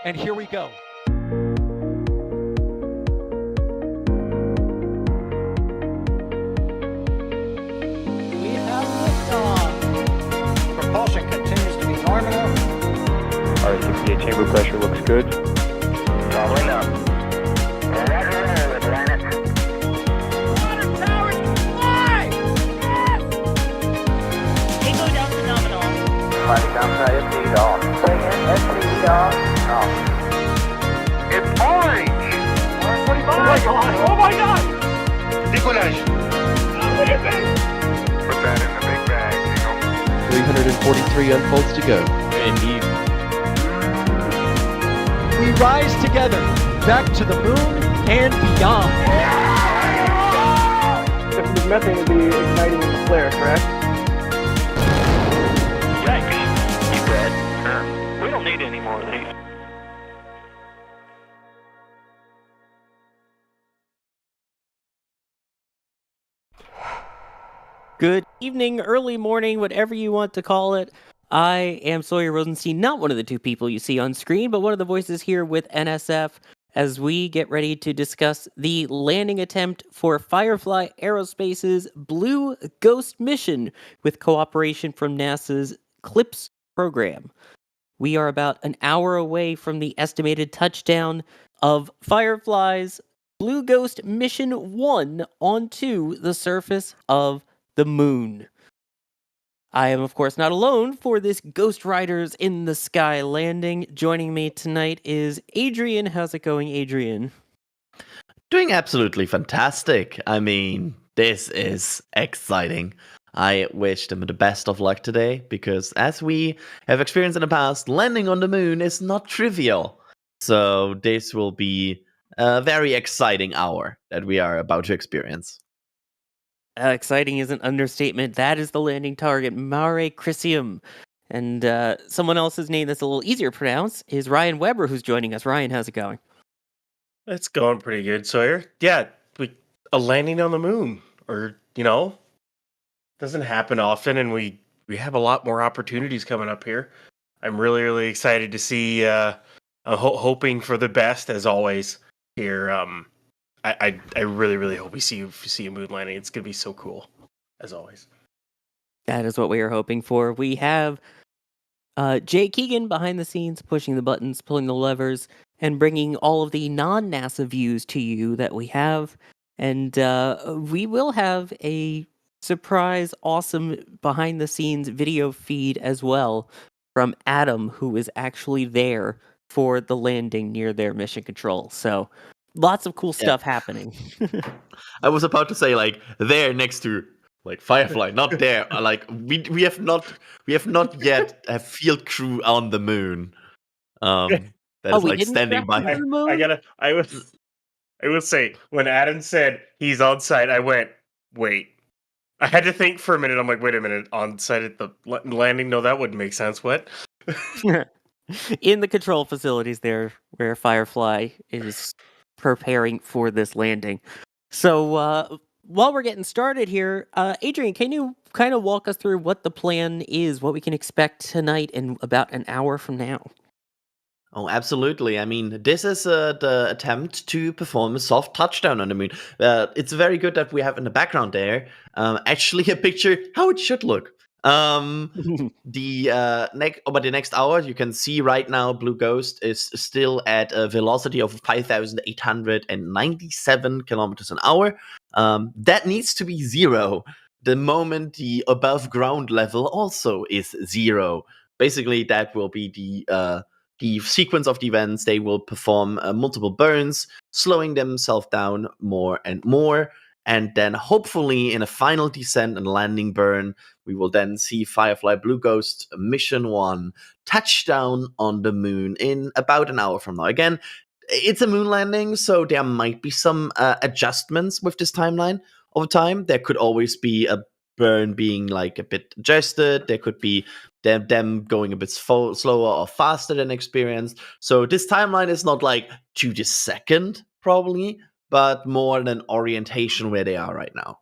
And here we go. We have liftoff. Propulsion continues to be nominal. RCPA chamber pressure looks good. Traveling up. Roger, roll, Atlantis. Water towers fly! Yes! Tango down to nominal. Fighting downside at speed off. Bring in SC off. Off. It's orange! 145! Oh my god! Oh my god! Decollage. What is it? Put that in the big bag, Eagle. 343 unfolds to go. Indeed. We rise together, back to the moon and beyond. If the methane will be igniting in the flare, correct? Yikes. You bet. We don't need any more of these. Good evening, early morning, whatever you want to call it. I am Sawyer Rosenstein, not one of the two people you see on screen, but one of the voices here with NSF as we get ready to discuss the landing attempt for Firefly Aerospace's Blue Ghost mission with cooperation from NASA's CLPS program. We are about an hour away from the estimated touchdown of Firefly's Blue Ghost Mission 1 onto the surface of the moon. I am, of course, not alone for this Ghost Riders in the Sky landing. Joining me tonight is Adrian. How's it going, Adrian? Doing absolutely fantastic. I mean, this is exciting. I wish them the best of luck today, because as we have experienced in the past, landing on the moon is not trivial. So this will be a very exciting hour that we are about to experience. Exciting is an understatement. That is the landing target, Mare Crisium. And someone else's name that's a little easier to pronounce is Ryan Weber, who's joining us. Ryan, how's it going? It's going pretty good, Sawyer. Yeah, a landing on the moon, or doesn't happen often, and we have a lot more opportunities coming up here. I'm really excited to see. I'm hoping for the best as always here. I really hope we see a moon landing. It's gonna be so cool, as always. That is what we are hoping for. We have Jay Keegan behind the scenes, pushing the buttons, pulling the levers, and bringing all of the non-NASA views to you that we have. And we will have a surprise, awesome behind-the-scenes video feed as well from Adam, who is actually there for the landing near their mission control. So lots of cool stuff happening. I was about to say, like, there next to Firefly, not there. We have not yet a field crew on the moon. That is standing by. I will say, when Adam said he's on site, I went, wait. I had to think for a minute. I'm like, wait a minute, on site at the landing? No, that wouldn't make sense. What? In the control facilities there, where Firefly is preparing for this landing. So while we're getting started here, Adrian, can you kind of walk us through what the plan is, what we can expect tonight and about an hour from now? Oh, absolutely. I mean, this is the attempt to perform a soft touchdown on the moon. It's very good that we have in the background there actually a picture how it should look. The next hour, you can see right now, Blue Ghost is still at a velocity of 5,897 kilometers an hour. That needs to be zero the moment the above ground level also is zero. Basically, that will be the sequence of the events. They will perform multiple burns, slowing themselves down more and more. And then hopefully in a final descent and landing burn, we will then see Firefly Blue Ghost Mission 1 touchdown on the moon in about an hour from now. Again, it's a moon landing, so there might be some adjustments with this timeline over time. There could always be a burn being like a bit adjusted. There could be them going a bit slower or faster than experienced. So this timeline is not like to the second, probably, but more an orientation where they are right now.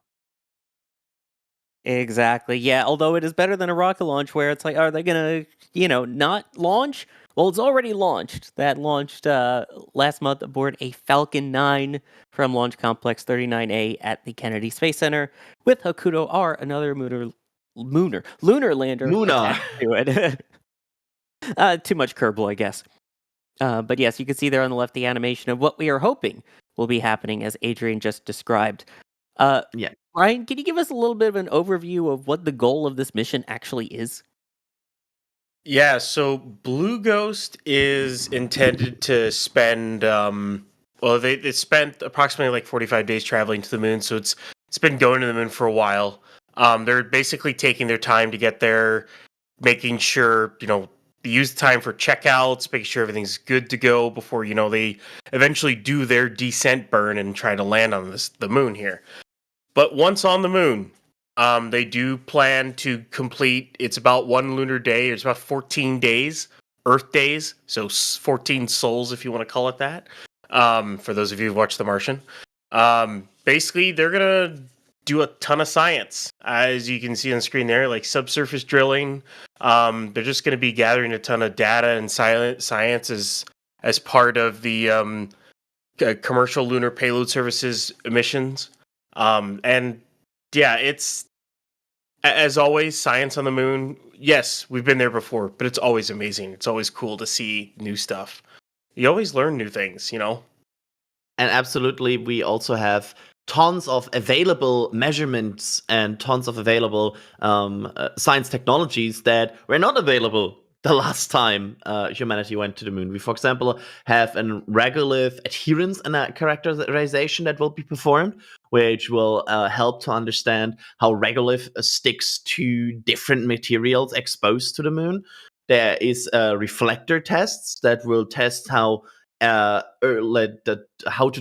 Exactly. Yeah. Although it is better than a rocket launch where it's like, are they going to, not launch? Well, it's already launched. That launched last month aboard a Falcon 9 from Launch Complex 39A at the Kennedy Space Center with Hakuto R, another lunar lander Lunar. attached to it. Too much Kerbal, I guess. But yes, you can see there on the left the animation of what we are hoping will be happening, as Adrian just described. Yeah. Ryan, can you give us a little bit of an overview of what the goal of this mission actually is? Yeah, so Blue Ghost is intended to spend they spent approximately like 45 days traveling to the moon, so it's been going to the moon for a while. They're basically taking their time to get there, making sure, they use time for checkouts, making sure everything's good to go before, they eventually do their descent burn and try to land on the moon here. But once on the moon, they do plan to complete, it's about one lunar day, it's about 14 days, Earth days, so 14 souls, if you want to call it that, for those of you who've watched The Martian. Basically, they're going to do a ton of science, as you can see on the screen there, like subsurface drilling. They're just going to be gathering a ton of data and science as part of the commercial lunar payload services missions. And yeah, it's, as always, science on the moon. Yes, we've been there before, but it's always amazing. It's always cool to see new stuff. You always learn new things, And absolutely, we also have tons of available measurements and tons of available science technologies that were not available the last time humanity went to the moon. We, for example, have a regolith adherence and a characterization that will be performed, which will help to understand how regolith sticks to different materials exposed to the moon. There is reflector tests that will test how to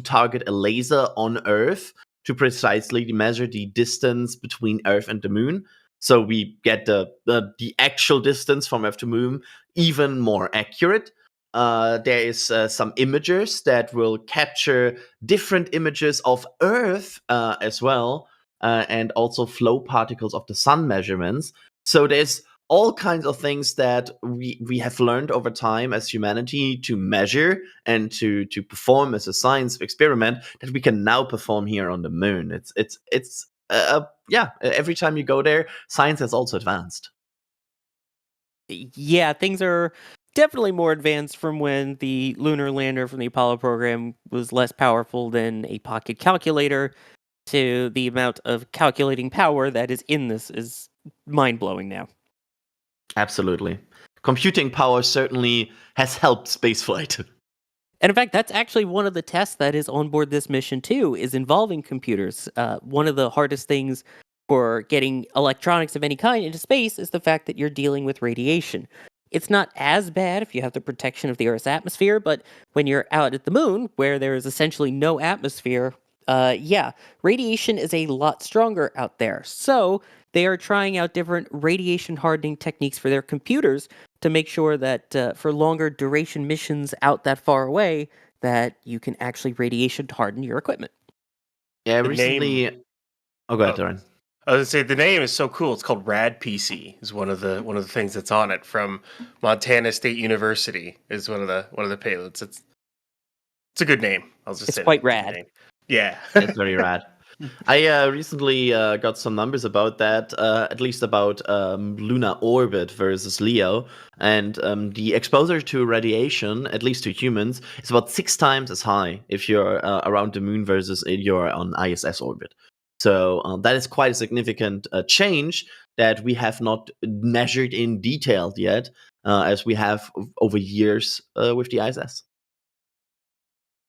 target a laser on Earth to precisely measure the distance between Earth and the moon. So we get the actual distance from Earth to moon even more accurate. There is some imagers that will capture different images of Earth as well, and also flow particles of the sun measurements. So there's all kinds of things that we have learned over time as humanity to measure and to perform as a science experiment that we can now perform here on the moon. It's every time you go there, science has also advanced. Yeah, things are definitely more advanced from when the lunar lander from the Apollo program was less powerful than a pocket calculator, to the amount of calculating power that is in this is mind-blowing now. Absolutely. Computing power certainly has helped spaceflight. And in fact, that's actually one of the tests that is on board this mission too, is involving computers. One of the hardest things for getting electronics of any kind into space is the fact that you're dealing with radiation. It's not as bad if you have the protection of the Earth's atmosphere, but when you're out at the moon, where there is essentially no atmosphere, radiation is a lot stronger out there. So they are trying out different radiation hardening techniques for their computers to make sure that for longer duration missions out that far away, that you can actually radiation harden your equipment. Yeah, The recently. name- Oh, go ahead, Darren. I was gonna say the name is so cool. It's called Rad PC. Is one of the things that's on it from Montana State University. Is one of the payloads. It's a good name. I'll just It's say quite that. rad. Name. Yeah. It's very rad. I recently got some numbers about that, at least about lunar orbit versus LEO, and the exposure to radiation, at least to humans, is about 6 times as high if you're around the moon versus if you're on ISS orbit. So that is quite a significant change that we have not measured in detail yet, as we have over years with the ISS.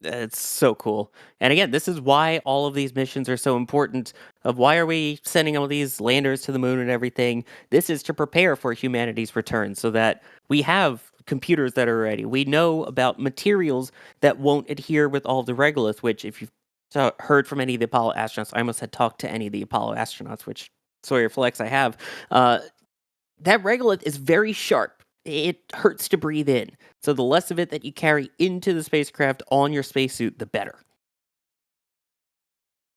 It's so cool. And again, this is why all of these missions are so important. Of why are we sending all these landers to the moon and everything? This is to prepare for humanity's return so that we have computers that are ready. We know about materials that won't adhere with all the regolith, which if you've heard from any of the Apollo astronauts, I almost had talked to any of the Apollo astronauts, which Sawyer Flex I have. That regolith is very sharp. It hurts to breathe in. So the less of it that you carry into the spacecraft on your spacesuit, the better.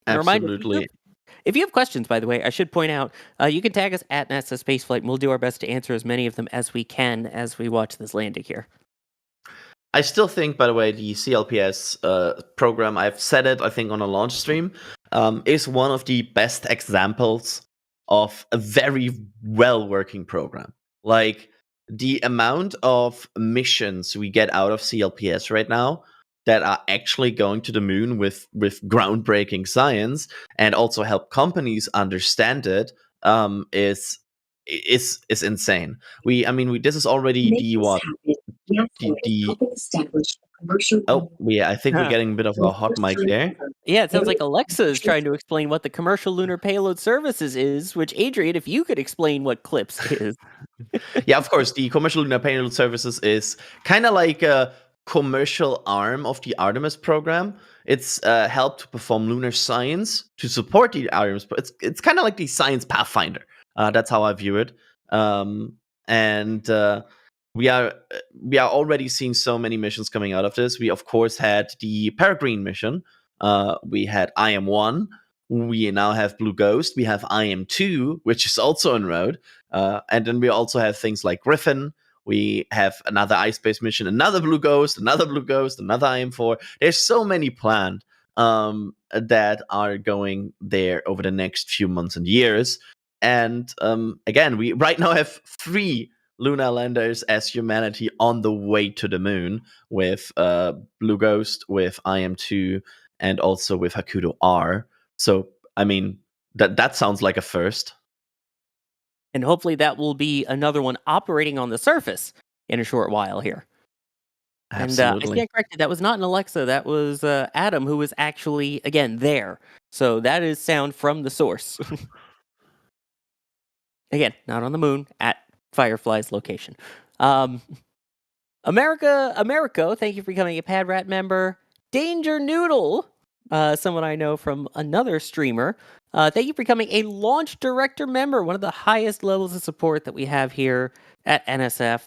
And a reminder, Absolutely. if you have questions, by the way, I should point out, you can tag us at NASASpaceflight, and we'll do our best to answer as many of them as we can as we watch this landing here. I still think, by the way, the CLPS program, I've said it, I think, on a launch stream, is one of the best examples of a very well working program. Like, the amount of missions we get out of CLPS right now that are actually going to the moon with groundbreaking science and also help companies understand it is insane. This is already the what the I think we're getting a bit of a hot mic there. Yeah, it sounds like Alexa is trying to explain what the Commercial Lunar Payload Services is, which, Adrian, if you could explain what CLPS is. Yeah, of course, the Commercial Lunar Payload Services is kind of like a commercial arm of the Artemis program. It's helped to perform lunar science to support the Artemis. It's kind of like the science pathfinder. That's how I view it. And we are already seeing so many missions coming out of this. We of course had the Peregrine mission. We had IM-1. We now have Blue Ghost. We have IM-2, which is also en route. And then we also have things like Griffin. We have another iSpace mission, another Blue Ghost, another IM-4. There's so many planned that are going there over the next few months and years. And again, we right now have 3 lunar landers as humanity on the way to the moon with Blue Ghost, with IM-2, and also with Hakuto R. So, I mean, that sounds like a first. And hopefully that will be another one operating on the surface in a short while here. Absolutely. And I stand corrected, that was not an Alexa, that was Adam, who was actually, again, there. So that is sound from the source. Again, not on the moon, at Firefly's location. Americo, thank you for becoming a Pad Rat member. Danger Noodle, someone I know from another streamer. Thank you for becoming a Launch Director member, one of the highest levels of support that we have here at NSF.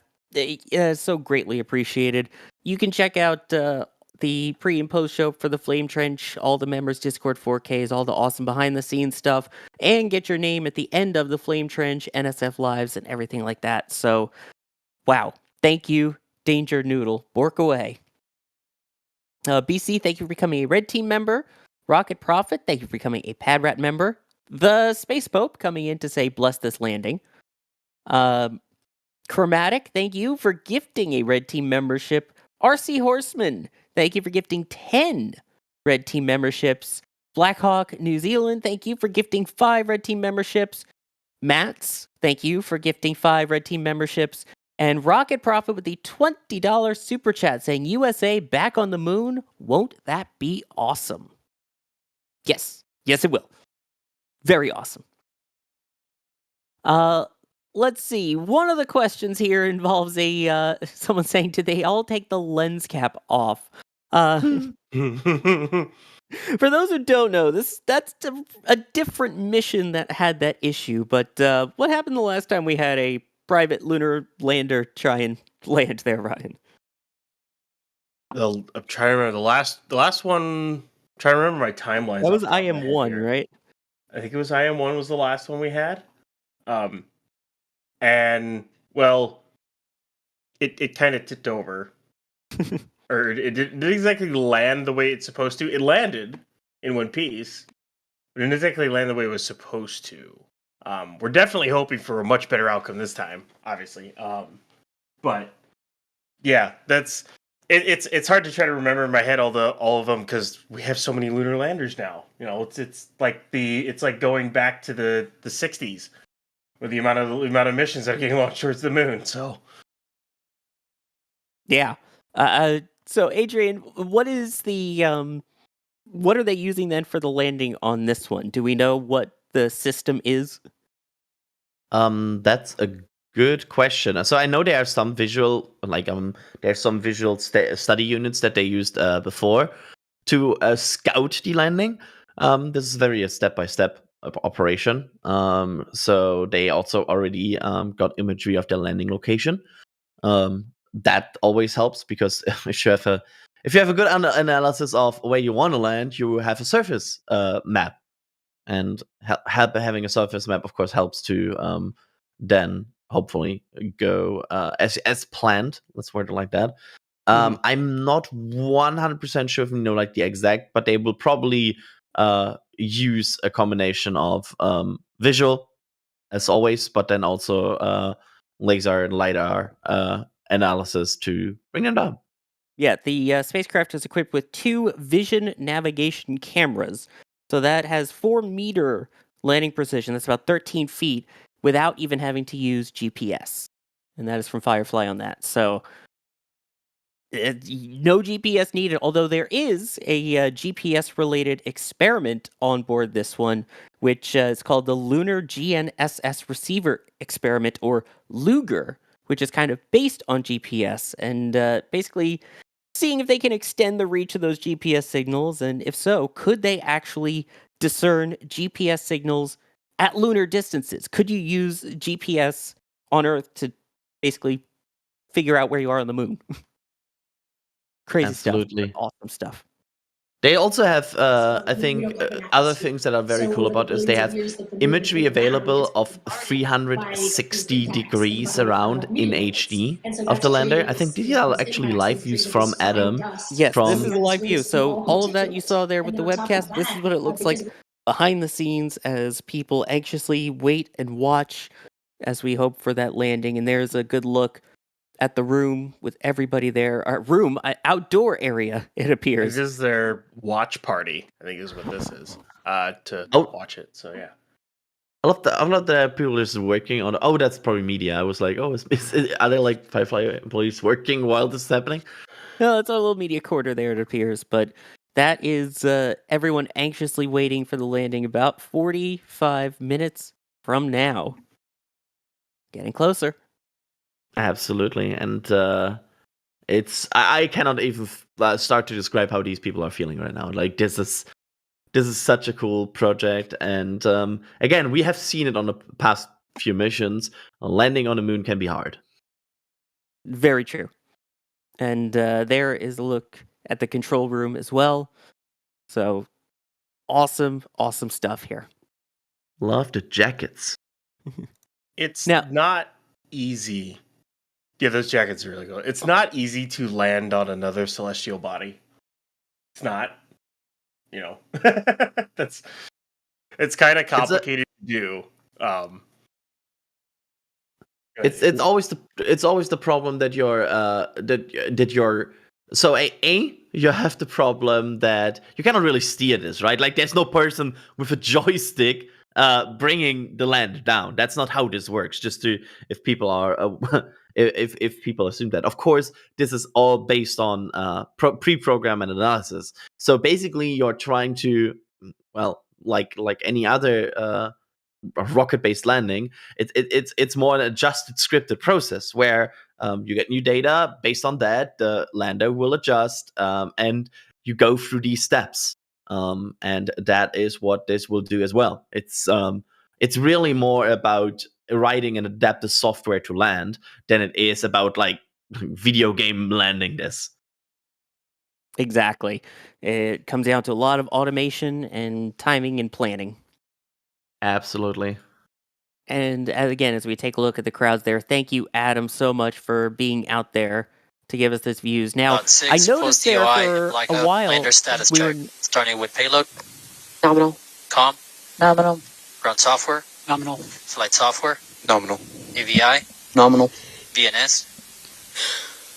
So greatly appreciated. You can check out the pre and post show for the Flame Trench, all the members' Discord 4Ks, all the awesome behind the scenes stuff, and get your name at the end of the Flame Trench, NSF Lives, and everything like that. So, wow. Thank you, Danger Noodle. Bork away. BC, thank you for becoming a Red Team member. Rocket Prophet, thank you for becoming a Pad Rat member. The Space Pope coming in to say, bless this landing. Chromatic, thank you for gifting a Red Team membership. RC Horseman, thank you for gifting 10 Red Team memberships. Blackhawk New Zealand, thank you for gifting 5 Red Team memberships. Mats, thank you for gifting 5 Red Team memberships. And Rocket Prophet with the $20 super chat saying, USA back on the moon, won't that be awesome? Yes, it will. Very awesome. Let's see. One of the questions here involves someone saying, did they all take the lens cap off? For those who don't know, that's a different mission that had that issue. But what happened the last time we had a private lunar lander try and land there, Ryan? I'm trying to remember the last one. I'm trying to remember my timeline. That was IM-1, right? I think it was IM-1 was the last one we had. And well, it kind of tipped over, or it didn't exactly land the way it's supposed to. It landed in one piece, but it didn't exactly land the way it was supposed to. We're definitely hoping for a much better outcome this time, obviously. But yeah, it's hard to try to remember in my head all of them because we have so many lunar landers now. You know, it's like going back to the 60s with the amount of missions that are getting launched towards the moon. So yeah. So Adrian, what is the what are they using then for the landing on this one? Do we know what the system is? That's a good question. So I know there are some visual, study units that they used before to scout the landing. This is very a step-by-step operation. So they also already got imagery of the landing location. That always helps because if you have a good analysis of where you want to land, you have a surface map. And having a surface map, of course, helps to then hopefully go as planned. Let's word it like that. I'm not 100% sure if we know like the exact, but they will probably use a combination of visual, as always, but then also laser and lidar analysis to bring them down. Yeah, the spacecraft is equipped with 2 vision navigation cameras. So that has 4-meter landing precision. That's about 13 feet without even having to use GPS. And that is from Firefly on that. So no GPS needed, although there is a GPS-related experiment on board this one, which is called the Lunar GNSS Receiver Experiment, or LUGR, which is kind of based on GPS, and basically seeing if they can extend the reach of those GPS signals, and if so, could they actually discern GPS signals at lunar distances? Could you use GPS on Earth to basically figure out where you are on the moon? Crazy Absolutely. stuff. Awesome stuff. They also have, I think, other things that are very cool about this. They have imagery available of 360 degrees around in HD of the lander. I think these are actually live views from Adam. Yes, from this is a live view. So all of that you saw there with the webcast, this is what it looks like behind the scenes as people anxiously wait and watch as we hope for that landing. And there's a good look at the room with everybody there. Outdoor area, it appears. This is their watch party, I think is what this is, to Oh. watch it. So, yeah. I love that people is working on. Oh, that's probably media. I was like, oh, are there like Firefly employees working while this is happening? No, it's a little media quarter there, it appears. But that is everyone anxiously waiting for the landing about 45 minutes from now. Getting closer. Absolutely, and it's I cannot even start to describe how these people are feeling right now. Like this is such a cool project, and again, we have seen it on the past few missions. Landing on the moon can be hard. Very true. And there is a look at the control room as well. So awesome stuff here. Love the jackets. It's Now- not easy. Yeah, those jackets are really cool. It's not easy to land on another celestial body. It's not. You know, it's kind of complicated to do. It's always the problem that you're so you have the problem that you cannot really steer this, right? Like there's no person with a joystick bringing the land down. That's not how this works. Just to if people are if people assume that. Of course, this is all based on pre-program and analysis. So basically, you're trying to, well, like any other rocket-based landing, it's more an adjusted, scripted process where you get new data. Based on that, the lander will adjust, and you go through these steps. And that is what this will do as well. It's really more about writing an adaptive software to land than it is about like video game landing this. Exactly. It comes down to a lot of automation and timing and planning. Absolutely. And again, as we take a look at the crowds there, thank you, Adam, so much for being out there to give us this views. Now, I noticed there for a while, lander status we check, were starting with payload, Nominal. comm, Nominal. ground software, Nominal. flight software, Nominal. AVI, Nominal. VNS,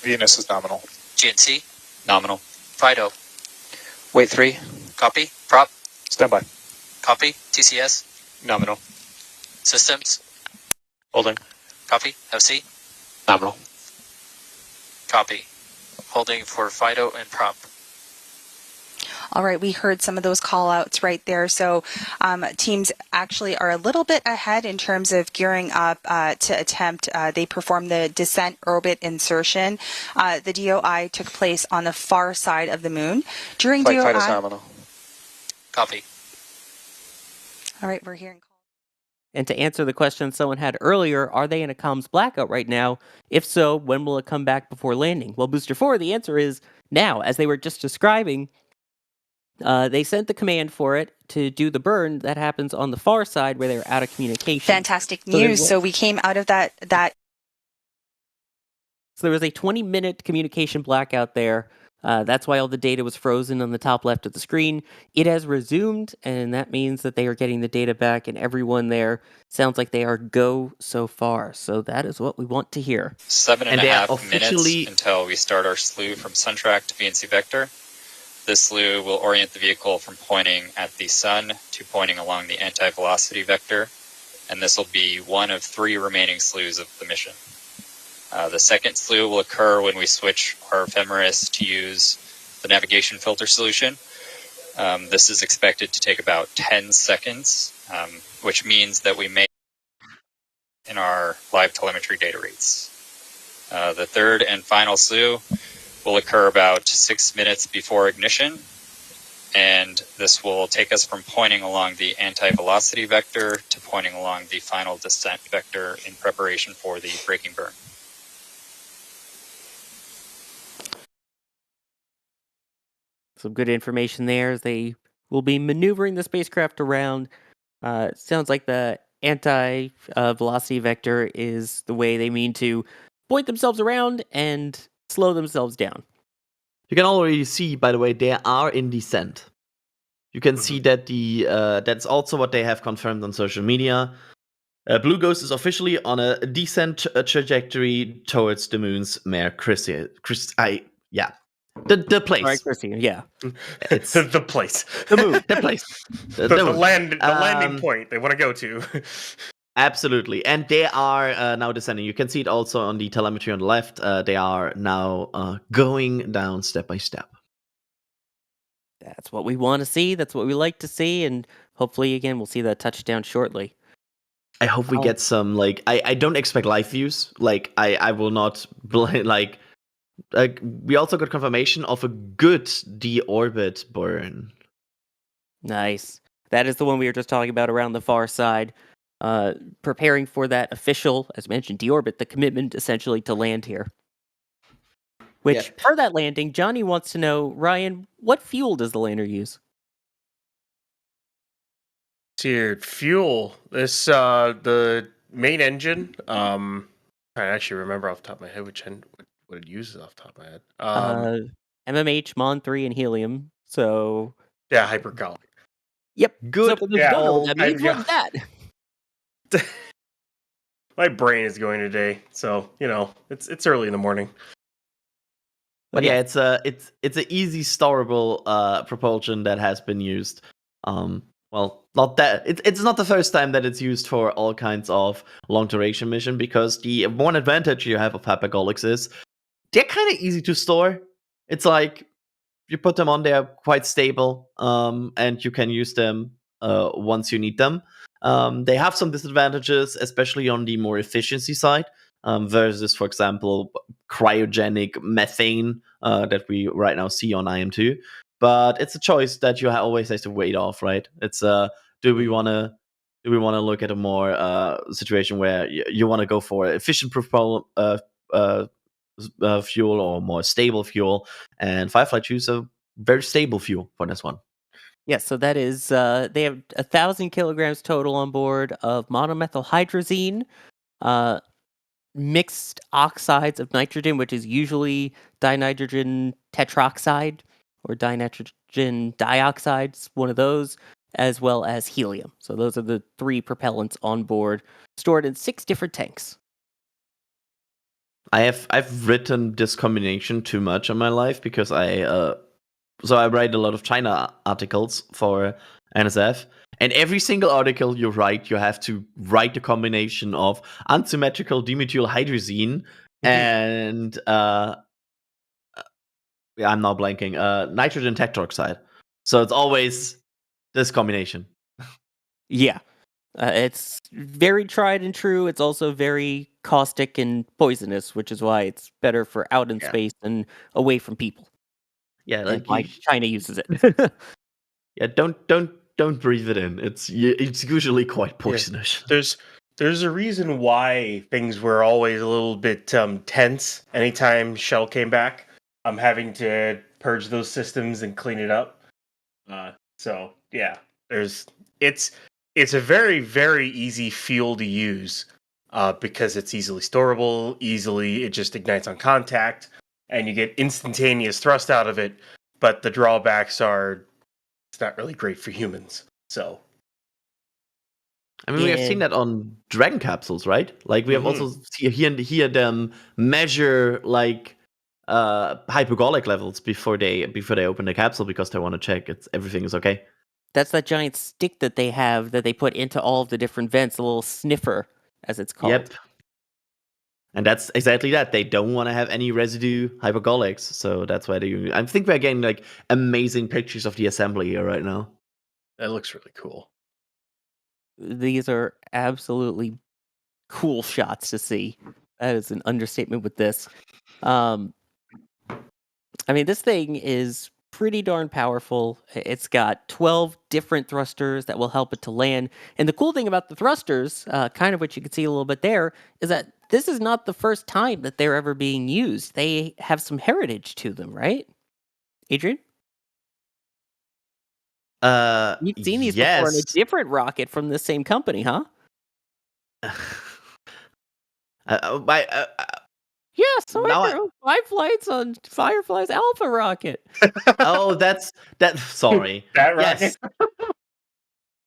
VNS is nominal. GNC, Nominal. FIDO, Wait 3. copy, prop, Standby. copy, TCS, Nominal. systems, Holding. copy, FC, Nominal. copy, holding for FIDO and prop. All right, we heard some of those call outs right there. So teams actually are a little bit ahead in terms of gearing up to attempt. They performed the descent orbit insertion. The DOI took place on the far side of the moon. During Flight DOI... is nominal. Copy. All right, we're hearing... And to answer the question someone had earlier, are they in a comms blackout right now? If so, when will it come back before landing? Well, Booster 4, the answer is now. As they were just describing, they sent the command for it to do the burn. That happens on the far side where they're out of communication. Fantastic news. So we came out of that So there was a 20-minute communication blackout there. That's why all the data was frozen on the top left of the screen. It has resumed, and that means that they are getting the data back, and everyone there sounds like they are go so far. So that is what we want to hear. 7.5 minutes until we start our slew from Suntrack to VNC Vector. This slew will orient the vehicle from pointing at the sun to pointing along the anti-velocity vector, and this will be one of 3 remaining slews of the mission. The second slew will occur when we switch our ephemeris to use the navigation filter solution. This is expected to take about 10 seconds, which means that we may in our live telemetry data rates. The third and final slew will occur about 6 minutes before ignition, and this will take us from pointing along the anti-velocity vector to pointing along the final descent vector in preparation for the braking burn. Some good information there. They will be maneuvering the spacecraft around. Sounds like the anti-velocity vector is the way they mean to point themselves around and slow themselves down. You can already see, by the way, they are in descent. You can see that that's also what they have confirmed on social media. Blue Ghost is officially on a descent trajectory towards the moon's Mare Crisium. The place. Mare Crisium, yeah. It's the place. The moon. The place. The landing point they want to go to. Absolutely. And they are now descending. You can see it also on the telemetry on the left. They are now going down step by step. That's what we want to see. That's what we like to see. And hopefully, again, we'll see that touchdown shortly. I hope we get some, I don't expect live views. I will not, we also got confirmation of a good deorbit burn. Nice. That is the one we were just talking about around the far side. Preparing for that official, as mentioned, deorbit, the commitment essentially to land here. Which, for that landing, Johnny wants to know, Ryan, what fuel does the lander use? Tiered fuel. This the main engine. I actually remember off the top of my head what it uses off the top of my head. MMH, Mon 3, and helium. So yeah, hypercolic. Yep. Good. So that means what's that? My brain is going today, so it's early in the morning. But yeah, it's an easy storable propulsion that has been used. Well, not that it's not the first time that it's used for all kinds of long duration mission, because the one advantage you have of hypergolics is they're kind of easy to store. It's like you put them on, they're quite stable, and you can use them once you need them. They have some disadvantages, especially on the more efficiency side, versus, for example, cryogenic methane that we right now see on IM2. But it's a choice that you always have to weigh off, right? It's do we want to look at a more situation where you want to go for efficient fuel or more stable fuel, and Firefly choose a very stable fuel for this one. Yes, so that is they have 1,000 kilograms total on board of monomethyl hydrazine, mixed oxides of nitrogen, which is usually dinitrogen tetroxide or dinitrogen dioxide, one of those, as well as helium. So those are the 3 propellants on board, stored in 6 different tanks. I've written this combination too much in my life because I write a lot of China articles for NSF, and every single article you write, you have to write the combination of unsymmetrical dimethyl hydrazine and I'm now blanking, nitrogen tetroxide. So it's always this combination. Yeah. It's very tried and true. It's also very caustic and poisonous, which is why it's better for out in space and away from people. Yeah, like why China uses it. Yeah, don't breathe it in. It's usually quite poisonous. Yeah. There's a reason why things were always a little bit tense anytime Shell came back. I'm having to purge those systems and clean it up. So yeah, it's a very, very easy fuel to use. because it's easily storable, it just ignites on contact, and you get instantaneous thrust out of it. But the drawbacks are it's not really great for humans. So, I mean, we have seen that on Dragon capsules, right? Like we have also hear them measure like hypergolic levels before they open the capsule because they want to check everything is okay. That's that giant stick that they have that they put into all of the different vents, a little sniffer, as it's called. Yep. And that's exactly that. They don't want to have any residue hypergolics, so that's why they. I think we're getting like amazing pictures of the assembly here right now. That looks really cool. These are absolutely cool shots to see. That is an understatement with this. I mean, this thing is pretty darn powerful. It's got 12 different thrusters that will help it to land. And the cool thing about the thrusters, kind of what you can see a little bit there, is that this is not the first time that they're ever being used. They have some heritage to them, right? Adrian? You've seen these before in a different rocket from the same company, huh? Yes, so I drove 5 flights on Firefly's Alpha rocket. Oh, that's sorry. That rocket. Yes.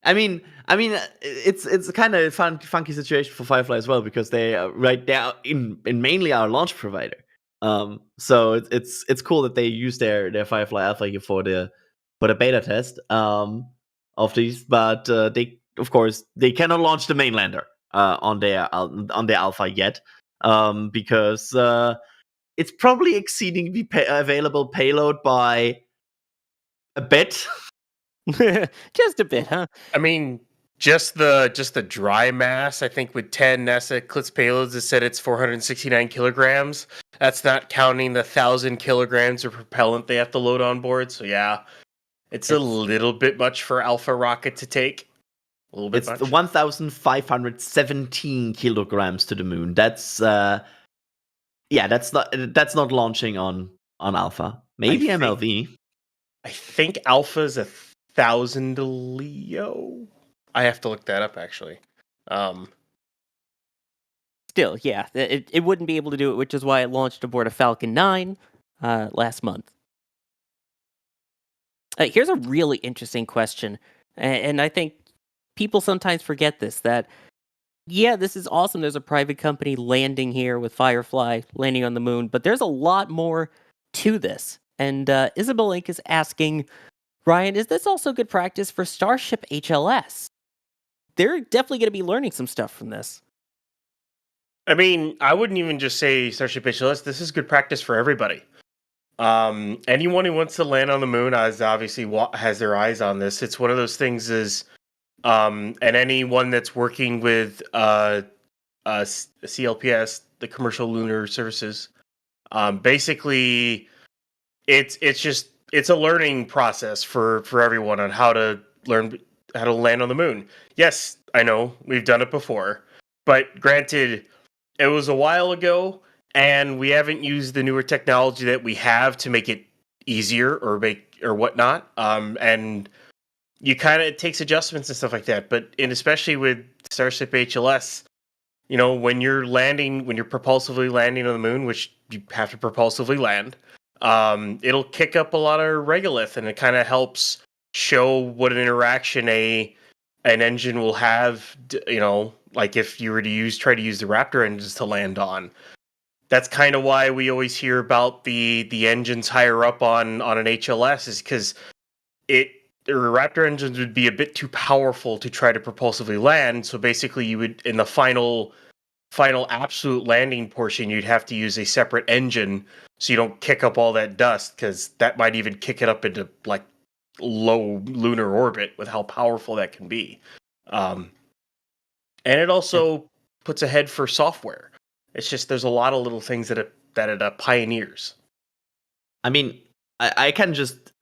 I mean, it's kind of a funky situation for Firefly as well because they are right now in mainly our launch provider. So it's cool that they use their Firefly Alpha here for the beta test of these, but they of course they cannot launch the mainlander on their Alpha yet because it's probably exceeding the available payload by a bit. Just a bit, huh? I mean, just the dry mass, I think with 10 NASA Eclipse payloads, it said it's 469 kilograms. That's not counting the 1,000 kilograms of propellant they have to load on board. So yeah, it's a little bit much for Alpha rocket to take. A little bit much. It's 1,517 kilograms to the moon. That's that's not launching on Alpha. Maybe MLV. I think Alpha's 1,000 Leo. I have to look that up actually. Still, yeah, it wouldn't be able to do it, which is why it launched aboard a Falcon 9 last month. Here's a really interesting question, and I think people sometimes forget this, that, yeah, this is awesome. There's a private company landing here with Firefly, landing on the moon, but there's a lot more to this. And Isabel Inc. is asking, Ryan, is this also good practice for Starship HLS? They're definitely going to be learning some stuff from this. I mean, I wouldn't even just say Starship HLS. This is good practice for everybody. Anyone who wants to land on the moon obviously has their eyes on this. It's one of those things and anyone that's working with CLPS, the Commercial Lunar Services, basically, it's a learning process for everyone on how to learn how to land on the moon. Yes, I know we've done it before, but granted, it was a while ago, and we haven't used the newer technology that we have to make it easier or whatnot. And you it takes adjustments and stuff like that. But especially with Starship HLS, when you're propulsively landing on the moon, which you have to propulsively land, it'll kick up a lot of regolith, and it kind of helps show what an interaction an engine will have. Like if you were to try to use the Raptor engines to land on. That's kind of why we always hear about the engines higher up on an HLS, is because the Raptor engines would be a bit too powerful to try to propulsively land. So basically, you would, in the final absolute landing portion, you'd have to use a separate engine so you don't kick up all that dust, because that might even kick it up into like low lunar orbit with how powerful that can be. And it also puts ahead for software. It's just there's a lot of little things that it pioneers. I mean, I can just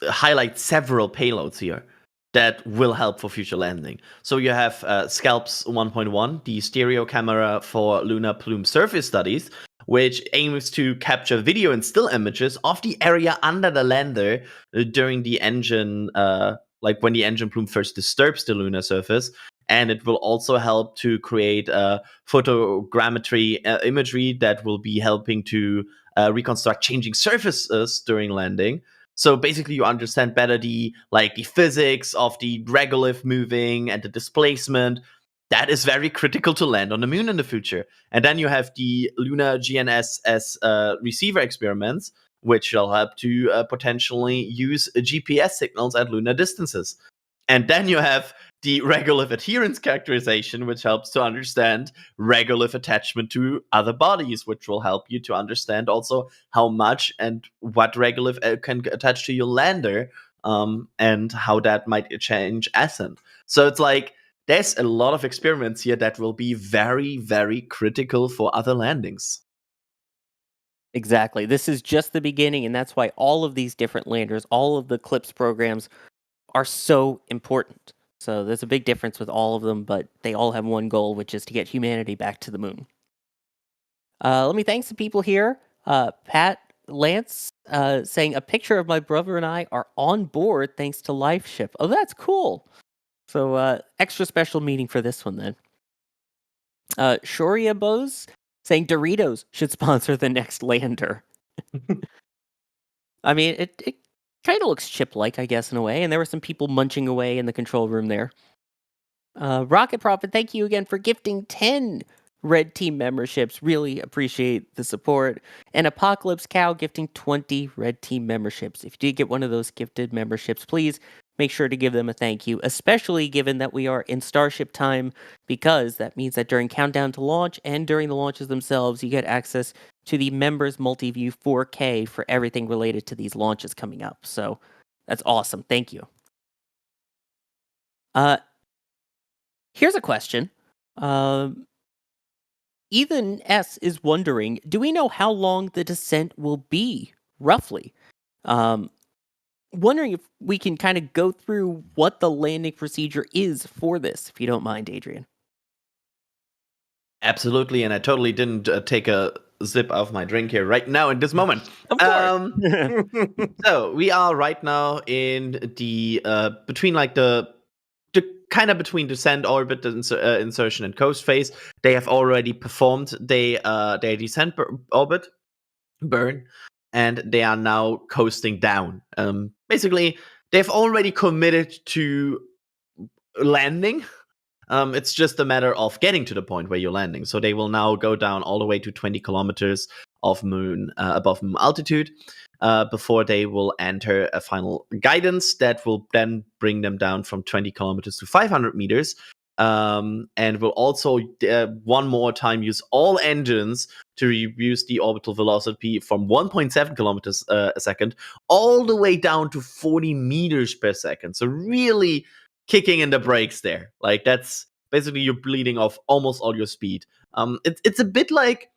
highlight several payloads here that will help for future landing. So you have Scalps 1.1, the stereo camera for lunar plume surface studies, which aims to capture video and still images of the area under the lander during the engine, like when the engine plume first disturbs the lunar surface, and it will also help to create photogrammetry imagery that will be helping to reconstruct changing surfaces during landing. So basically, you understand better the physics of the regolith moving and the displacement. That is very critical to land on the moon in the future. And then you have the Lunar GNSS receiver experiments, which will help to potentially use GPS signals at lunar distances. And then you have the regolith adherence characterization, which helps to understand regolith attachment to other bodies, which will help you to understand also how much and what regolith can attach to your lander, and how that might change ascent. So it's like there's a lot of experiments here that will be very, very critical for other landings. Exactly. This is just the beginning, and that's why all of these different landers, all of the CLPS programs are so important. So there's a big difference with all of them, but they all have one goal, which is to get humanity back to the moon. Let me thank some people here. Pat Lance saying a picture of my brother and I are on board thanks to LifeShip. Oh, that's cool. So extra special meeting for this one then. Shoria Bose saying Doritos should sponsor the next lander. I mean, it kind of looks chip-like, I guess, in a way, and there were some people munching away in the control room there. Rocket Prophet, thank you again for gifting 10 Red Team memberships. Really appreciate the support. And Apocalypse Cow gifting 20 Red Team memberships. If you did get one of those gifted memberships, please make sure to give them a thank you, especially given that we are in Starship time, because that means that during Countdown to Launch and during the launches themselves, you get access to the Members Multiview 4K for everything related to these launches coming up. So that's awesome. Thank you. Here's a question. Ethan S. is wondering, do we know how long the descent will be, roughly? Wondering if we can kind of go through what the landing procedure is for this, if you don't mind, Adrian. Absolutely, and I totally didn't take a sip of my drink here right now in this moment. Of course. So we are right now in the between the kind of between descent orbit, insertion, and coast phase. They have already performed their descent orbit burn, and they are now coasting down. Basically, they've already committed to landing. It's just a matter of getting to the point where you're landing. So they will now go down all the way to 20 kilometers of moon above moon altitude before they will enter a final guidance that will then bring them down from 20 kilometers to 500 meters. And will also one more time use all engines to reduce the orbital velocity from 1.7 kilometers a second all the way down to 40 meters per second. So really kicking in the brakes there. Like that's basically you're bleeding off almost all your speed. It's a bit like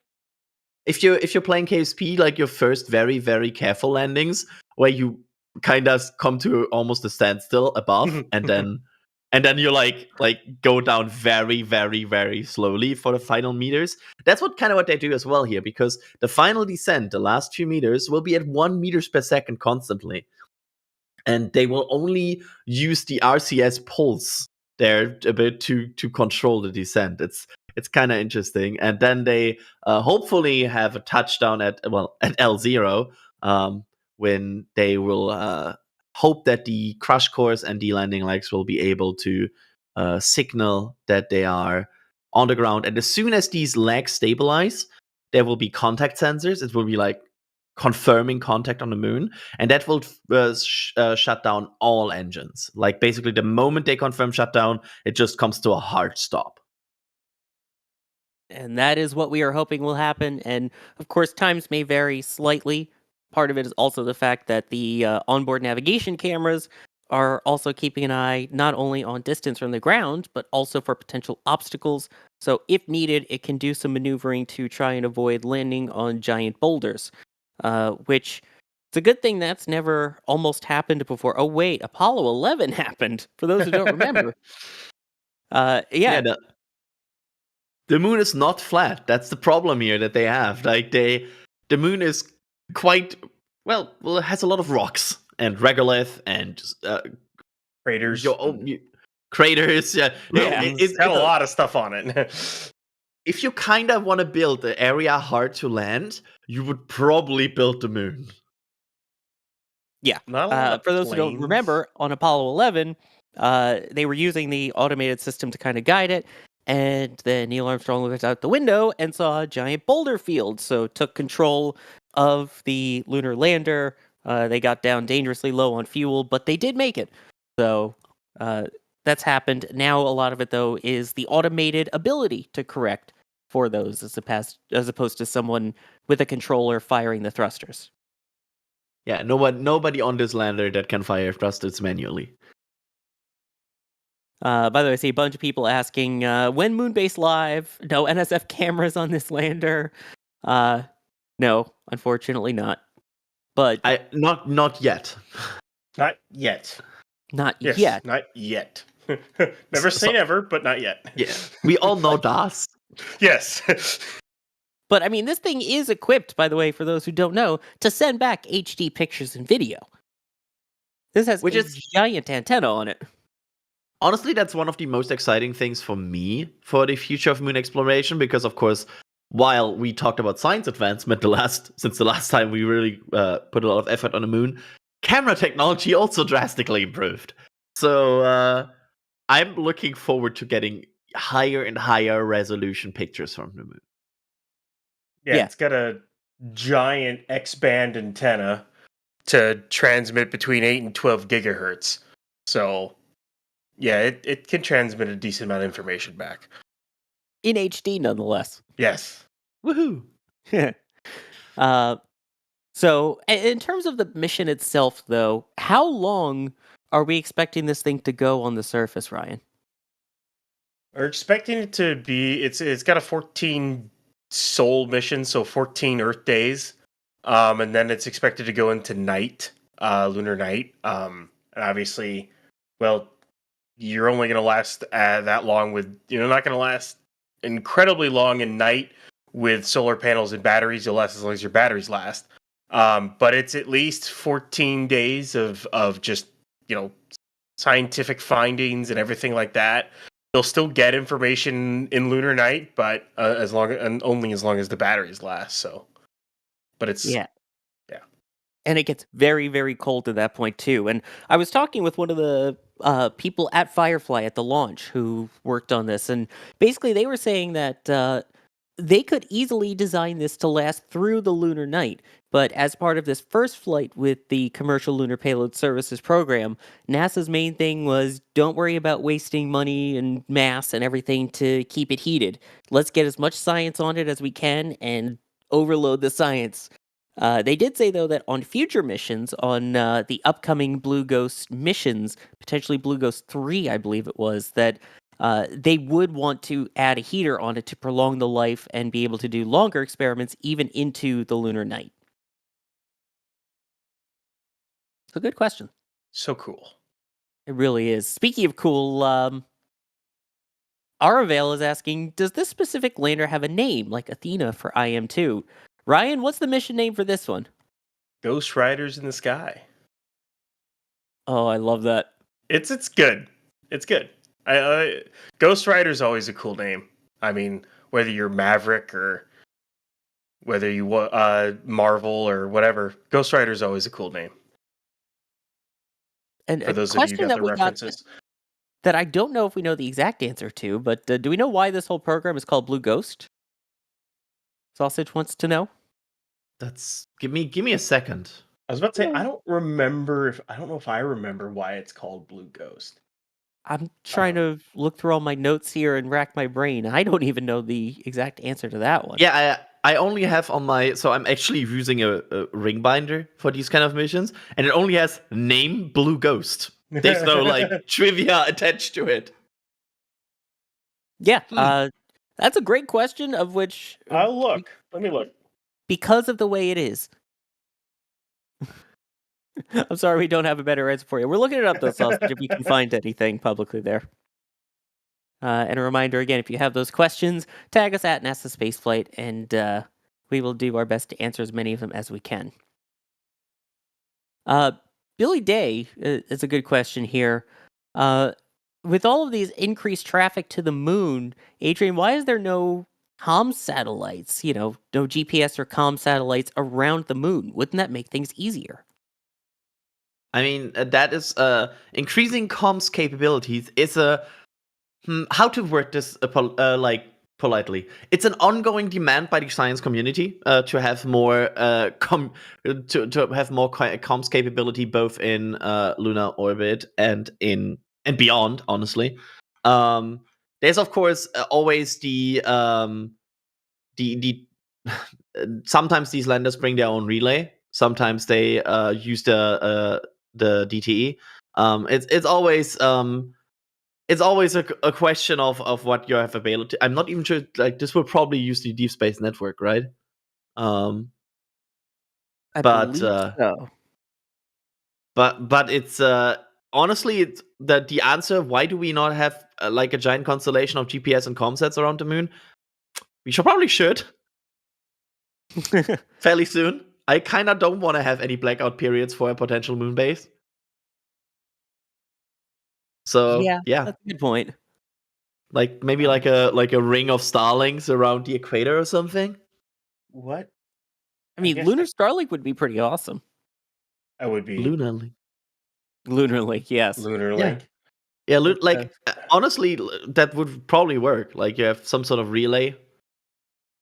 if you're playing KSP, like your first very, very careful landings where you kind of come to almost a standstill above and then you like go down very, very, very slowly for the final meters. That's what they do as well here, because the final descent, the last few meters, will be at 1 meters per second constantly. And they will only use the RCS pulse there a bit to control the descent. It's kind of interesting. And then they hopefully have a touchdown at L0 when they will hope that the crash course and the landing legs will be able to signal that they are on the ground. And as soon as these legs stabilize, there will be contact sensors. It will be like confirming contact on the moon, and that will shut down all engines. Like basically the moment they confirm shutdown, it just comes to a hard stop. And that is what we are hoping will happen. And of course, times may vary slightly. Part of it is also the fact that the onboard navigation cameras are also keeping an eye not only on distance from the ground, but also for potential obstacles. So if needed, it can do some maneuvering to try and avoid landing on giant boulders. Which it's a good thing that's never almost happened before. Oh wait, Apollo 11 happened. For those who don't remember, The moon is not flat. That's the problem here that they have. Like the moon is quite well. It has a lot of rocks and regolith and craters. craters. Yeah, It's got a lot of stuff on it. If you kind of want to build the area hard to land, you would probably build the moon. Yeah. Not a lot of For those who don't planes. remember, on Apollo 11, they were using the automated system to kind of guide it, and then Neil Armstrong looked out the window and saw a giant boulder field, so took control of the lunar lander. They got down dangerously low on fuel, but they did make it. So that's happened. Now a lot of it, though, is the automated ability to correct for those as opposed to someone with a controller firing the thrusters. Yeah, nobody on this lander that can fire thrusters manually. By the way, I see a bunch of people asking, when Moonbase Live? No NSF cameras on this lander. No, unfortunately not. But not yet. Not yet. Not Yes, yet. Not yet. Never say never, but not yet. Yeah, we all know DOS. Yes. But I mean, this thing is equipped, by the way, for those who don't know, to send back HD pictures and video. This has a giant antenna on it. Honestly, that's one of the most exciting things for me for the future of moon exploration, because of course, while we talked about science advancement since the last time we really put a lot of effort on the moon, camera technology also drastically improved. So I'm looking forward to getting higher and higher resolution pictures from the moon. Yeah, it's got a giant X-band antenna to transmit between 8 and 12 gigahertz. So, yeah, it can transmit a decent amount of information back. In HD, nonetheless. Yes. Woohoo! So, in terms of the mission itself, though, how long are we expecting this thing to go on the surface, Ryan? We're expecting it to be, it's got a 14 Sol mission, so 14 Earth days. And then it's expected to go into night, lunar night. And obviously, well, you're only going to last that long not going to last incredibly long in night with solar panels and batteries. You'll last as long as your batteries last. But it's at least 14 days of just, scientific findings and everything like that. They'll still get information in lunar night, but only as long as the batteries last. So, but it's yeah, and it gets very, very cold at that point too. And I was talking with one of the people at Firefly at the launch who worked on this, and basically they were saying that they could easily design this to last through the lunar night. But as part of this first flight with the Commercial Lunar Payload Services program, NASA's main thing was don't worry about wasting money and mass and everything to keep it heated. Let's get as much science on it as we can and overload the science. They did say, though, that on future missions, on the upcoming Blue Ghost missions, potentially Blue Ghost 3, I believe it was, that they would want to add a heater on it to prolong the life and be able to do longer experiments even into the lunar night. So good question. So cool. It really is. Speaking of cool, Aravel is asking, does this specific lander have a name like Athena for IM-2? Ryan, what's the mission name for this one? Ghost Riders in the Sky. Oh, I love that. It's good. It's good. Ghost Rider is always a cool name. I mean, whether you're Maverick or whether you Marvel or whatever, Ghost Rider is always a cool name. And for those of you who got the references. That I don't know if we know the exact answer to, but do we know why this whole program is called Blue Ghost? Sausage wants to know. Give me a second. I was about to say I don't know if I remember why it's called Blue Ghost. I'm trying to look through all my notes here and rack my brain. I don't even know the exact answer to that one. Yeah, I only have on my... So I'm actually using a ring binder for these kind of missions, and it only has name Blue Ghost. There's no, trivia attached to it. Yeah, that's a great question, of which... I'll look. Let me look. Because of the way it is. I'm sorry we don't have a better answer for you. We're looking it up, though, Sausage, if you can find anything publicly there. And a reminder again, if you have those questions, tag us at NASASpaceflight, and we will do our best to answer as many of them as we can. Billy Day is a good question here. with all of these increased traffic to the moon, Adrian, why is there no comm satellites? No GPS or comm satellites around the moon. Wouldn't that make things easier? I mean, that is increasing comms capabilities is a how to word this politely. It's an ongoing demand by the science community to have more to have more comms capability both in lunar orbit and beyond. Honestly, there's of course always the sometimes these landers bring their own relay. Sometimes they use the DTE. It's always a question of what you have available. I'm not even sure. Like this will probably use the Deep Space Network, right? I believe so. But it's honestly it's the answer. Why do we not have like a giant constellation of GPS and comsats around the moon? We should. Fairly soon. I kind of don't want to have any blackout periods for a potential moon base. So yeah, yeah, that's a good point. like maybe like a ring of starlings around the equator or something. What? I mean, Lunar Starlink would be pretty awesome. I would be Lunar Link. Lunar Link, yes. Lunar Link. Yeah, like honestly, that would probably work. Like you have some sort of relay.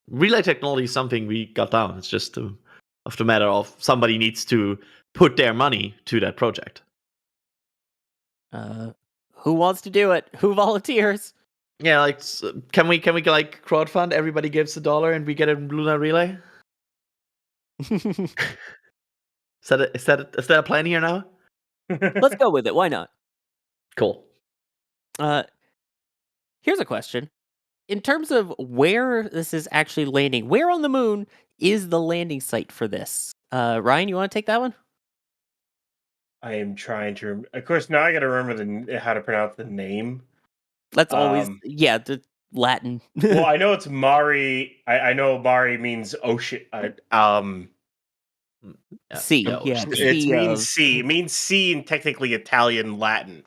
Relay technology is something we got down. It's just of the matter of somebody needs to put their money to that project. Who wants to do it? Who volunteers? Yeah, like can we like crowdfund? Everybody gives $1 and we get a lunar relay. Is that a plan here now? Let's go with it. Why not? Cool. Here's a question. In terms of where this is actually landing, where on the moon is the landing site for this? Ryan, you want to take that one? I am trying to. Of course, now I got to remember how to pronounce the name. That's always the Latin. Well, I know it's Mare. I know Mare means ocean. Sea. Yeah, Yeah, It means sea. It means sea in technically Italian Latin.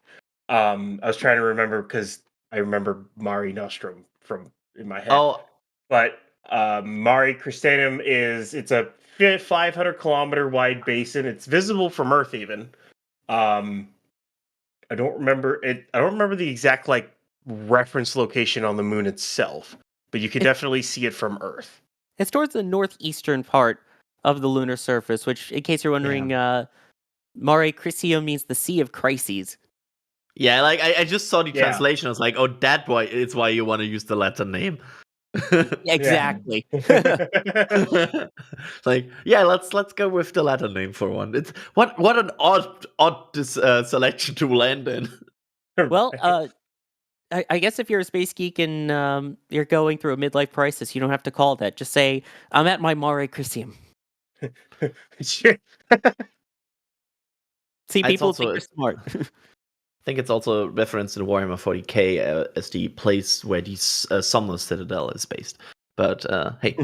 I was trying to remember because I remember Mare Nostrum from in my head. Oh, but Mare Crisium it's a 500 kilometer wide basin. It's visible from Earth even. I don't remember it. I don't remember the exact like reference location on the moon itself, but you can definitely see it from Earth. It's towards the northeastern part of the lunar surface, which, in case you're wondering, Mare Crisium means the Sea of Crises. Yeah, like I just saw the translation. I was like, oh, that why it's why you want to use the Latin name. Exactly. Like, yeah, let's go with the Latin name for one. It's what an odd selection to land in. Well, I guess if you're a space geek and you're going through a midlife crisis, you don't have to call that. Just say, I'm at my Mare Crisium. See, people think you're smart. I think it's also a reference in Warhammer 40k as the place where the Sumner Citadel is based. But hey.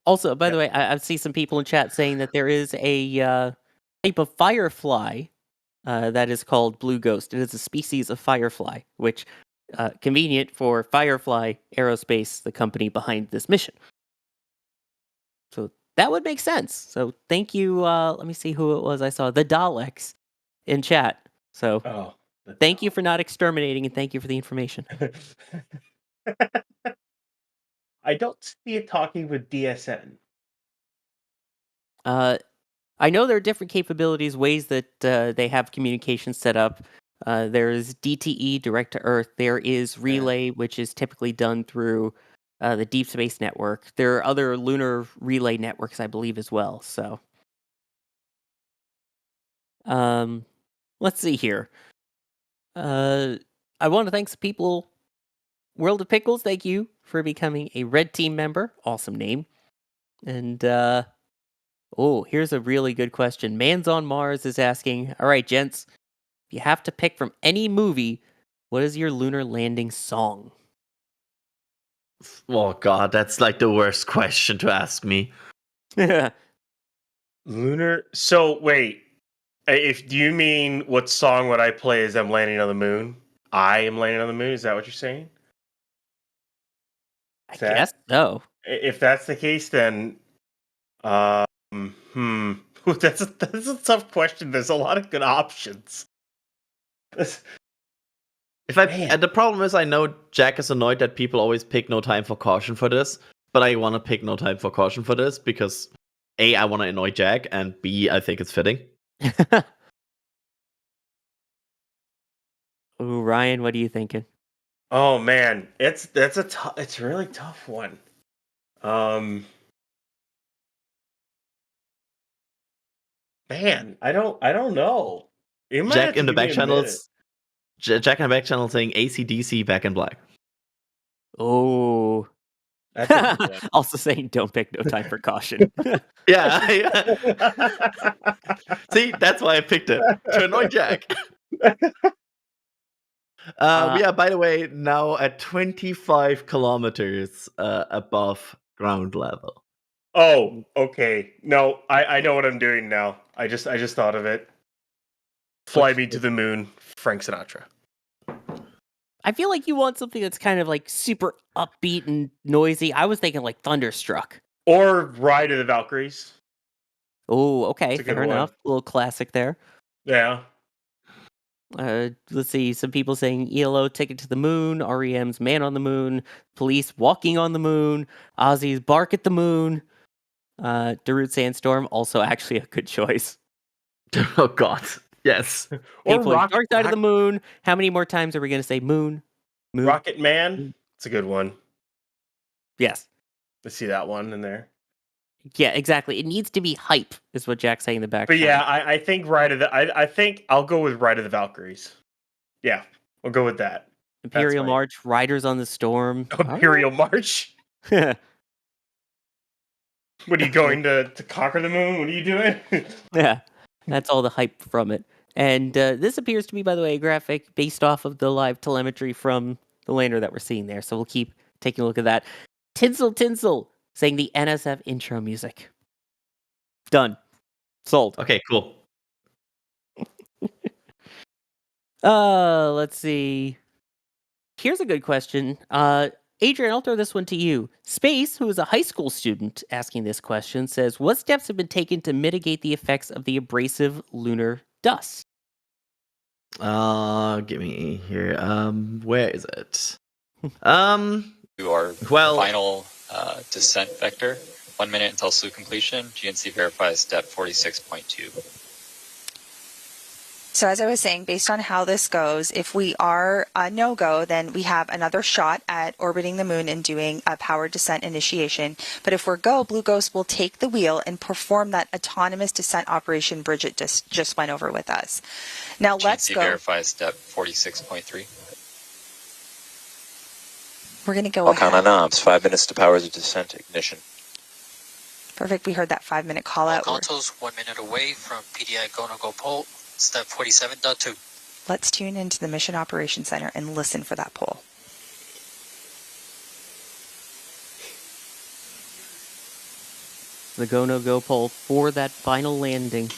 Also, by the way, I see some people in chat saying that there is a type of firefly that is called Blue Ghost. It is a species of firefly, which convenient for Firefly Aerospace, the company behind this mission. So that would make sense. So thank you. Let me see who it was. I saw the Daleks in chat. So thank you for not exterminating, and thank you for the information. I don't see it talking with DSN. I know there are different capabilities, ways that they have communication set up. There's DTE, direct to Earth. There is relay, which is typically done through the Deep Space Network. There are other lunar relay networks, I believe, as well. So, let's see here. I want to thank some people. World of Pickles, thank you for becoming a Red Team member. Awesome name. And here's a really good question. Mans on Mars is asking, all right, gents, if you have to pick from any movie, what is your lunar landing song? Oh god, that's like the worst question to ask me. Lunar. So wait, If do you mean what song would I play as I'm landing on the moon? I am landing on the moon. Is that what you're saying? I guess so. If that's the case, then that's a tough question. There's a lot of good options. And the problem is, I know Jack is annoyed that people always pick No Time for Caution for this, but I want to pick No Time for Caution for this because A, I want to annoy Jack, and B, I think it's fitting. Ooh, Ryan, what are you thinking? Oh man, it's a really tough one. Man, I don't know. Jack in the back channels. Jack in the back channel saying AC/DC Back in Black. Oh. That's a good one. Also saying don't pick No Time for Caution. Yeah. See, that's why I picked it. To annoy Jack. We are, by the way, now at 25 kilometers above ground level. Oh, okay. No, I know what I'm doing now. I just thought of it. Fly Me to the Moon, Frank Sinatra. I feel like you want something that's kind of like super upbeat and noisy. I was thinking like Thunderstruck. Or Ride of the Valkyries. Oh, okay. That's a good Fair one. enough. A little classic there. Yeah. Let's see. Some people saying ELO Ticket to the Moon, REM's Man on the Moon, Police Walking on the Moon, Ozzy's Bark at the Moon, Darude Sandstorm, also actually a good choice. Oh, God. Yes. Or Dark Side of the Moon. How many more times are we going to say Moon? Moon? Rocket Man. It's a good one. Yes. Let's see that one in there. Yeah, exactly. It needs to be hype, is what Jack's saying in the back. But yeah, I think I think I'll go with Ride of the Valkyries. Yeah, we'll go with that. Imperial March, Riders on the Storm. Imperial March? What are you going to conquer the moon? What are you doing? Yeah, that's all the hype from it. And this appears to be, by the way, a graphic based off of the live telemetry from the lander that we're seeing there. So we'll keep taking a look at that. Tinsel saying the NSF intro music. Done. Sold. Okay, cool. Let's see. Here's a good question. Adrian, I'll throw this one to you. Space, who is a high school student asking this question, says, what steps have been taken to mitigate the effects of the abrasive lunar dust? Give me here. Where is it? To our Well, final descent vector. 1 minute until slew completion. GNC verifies step 46.2. So as I was saying, based on how this goes, if we are a no-go, then we have another shot at orbiting the moon and doing a powered descent initiation. But if we're go, Blue Ghost will take the wheel and perform that autonomous descent operation Bridget just went over with us. Now let's GNC go. verifies step 46.3. We're going to go Falcon ahead. on knobs, 5 minutes to power the descent ignition. Perfect. We heard that 5-minute call out. Consoles 1 minute away from PDI go pole, step 47.2. Let's tune into the Mission Operations Center and listen for that poll. The go-no-go poll for that final landing.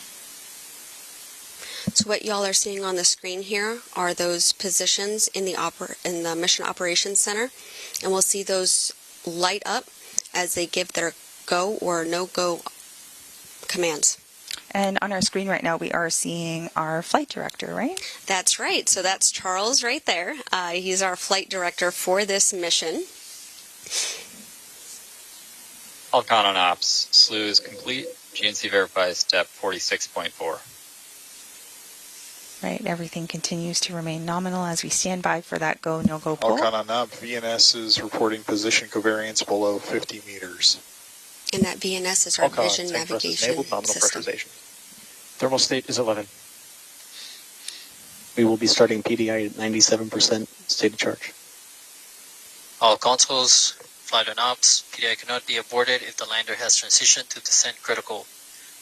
So what y'all are seeing on the screen here are those positions in the Mission Operations Center, and we'll see those light up as they give their go or no-go commands. And on our screen right now, we are seeing our flight director, right? That's right. So that's Charles right there. He's our flight director for this mission. Falcon on ops. Slew is complete. GNC verifies step 46.4. Right, everything continues to remain nominal as we stand by for that go, no-go poll. Falcon on knob. VNS is reporting position covariance below 50 meters. And that VNS is our vision navigation system. Thermal state is 11. We will be starting PDI at 97% state of charge. All consoles, flight on ops, PDI cannot be aborted if the lander has transitioned to descent critical.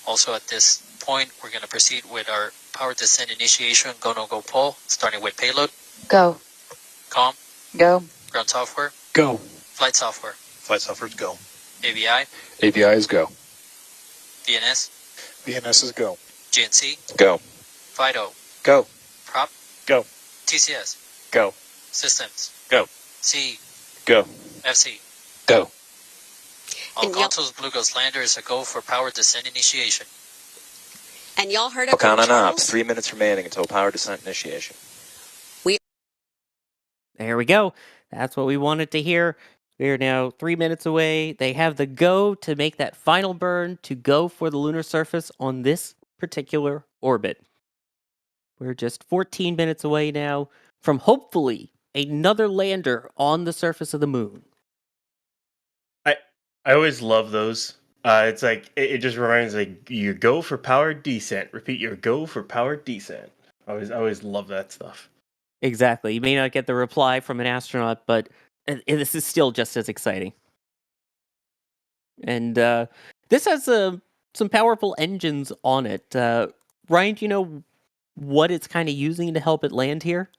Also at this point, we're going to proceed with our power descent initiation, go-no-go poll, starting with payload. Go. Comm. Go. Ground software. Go. Flight software. Flight software's go. AVI. AVI is go. VNS. VNS is go. GNC. Go. FIDO. Go. Prop. Go. TCS. Go. Systems. Go. C. Go. FC. Go. All And y'all- consoles Blue Ghost lander is a go for power descent initiation. And y'all heard it from Falcon on Charles? ops. 3 minutes remaining until power descent initiation. There we go. That's what we wanted to hear. We're now 3 minutes away. They have the go to make that final burn to go for the lunar surface on this particular orbit. We're just 14 minutes away now from hopefully another lander on the surface of the moon. I always love those. It's like it just reminds me, like, you go for power descent. Repeat your go for power descent. I always love that stuff. Exactly. You may not get the reply from an astronaut, but this is still just as exciting. And this has some powerful engines on it. Ryan, do you know what it's kind of using to help it land here?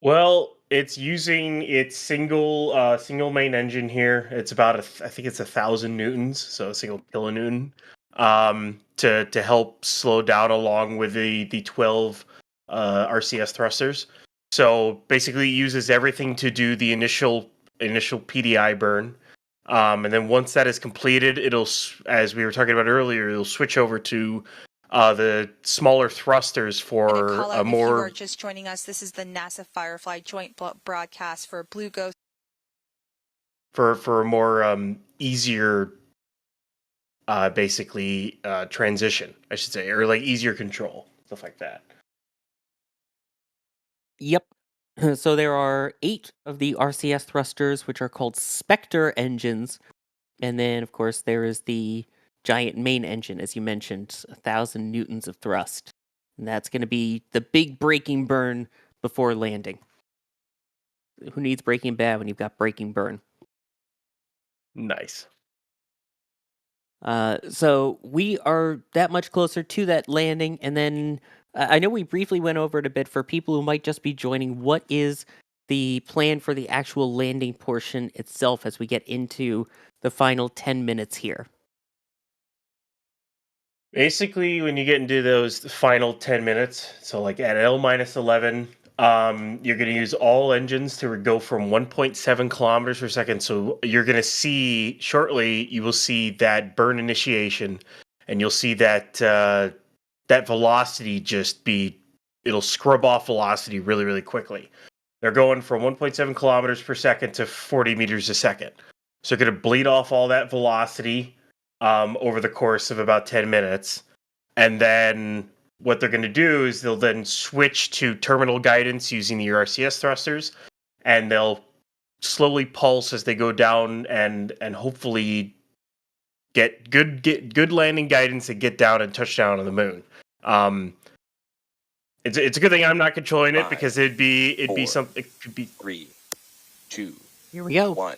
Well, it's using its single main engine here. It's about I think it's 1,000 newtons, so a single kilonewton, to help slow down along with the 12 RCS thrusters. So basically, it uses everything to do the initial PDI burn, and then once that is completed, it'll, as we were talking about earlier, it'll switch over to the smaller thrusters for a If you more. are just joining us, this is the NASA Firefly joint broadcast for Blue Ghost. For a more easier, basically transition, I should say, or like easier control, stuff like that. Yep. So there are 8 of the RCS thrusters, which are called Spectre engines. And then, of course, there is the giant main engine, as you mentioned, 1,000 newtons of thrust. And that's going to be the big braking burn before landing. Who needs Breaking Bad when you've got braking burn? Nice. So we are that much closer to that landing. And then I know we briefly went over it a bit for people who might just be joining. What is the plan for the actual landing portion itself as we get into the final 10 minutes here? Basically, when you get into those final 10 minutes, so like at L-11, you're going to use all engines to go from 1.7 kilometers per second. So you're going to see shortly, you will see that burn initiation, and you'll see that that velocity it'll scrub off velocity really, really quickly. They're going from 1.7 kilometers per second to 40 meters a second. So they're going to bleed off all that velocity over the course of about 10 minutes. And then what they're going to do is they'll then switch to terminal guidance using the RCS thrusters, and they'll slowly pulse as they go down and hopefully get good landing guidance and get down and touch down on the moon. It's a good thing I'm not controlling it, because it'd be something. It could be 3, 2, Here we go. 1.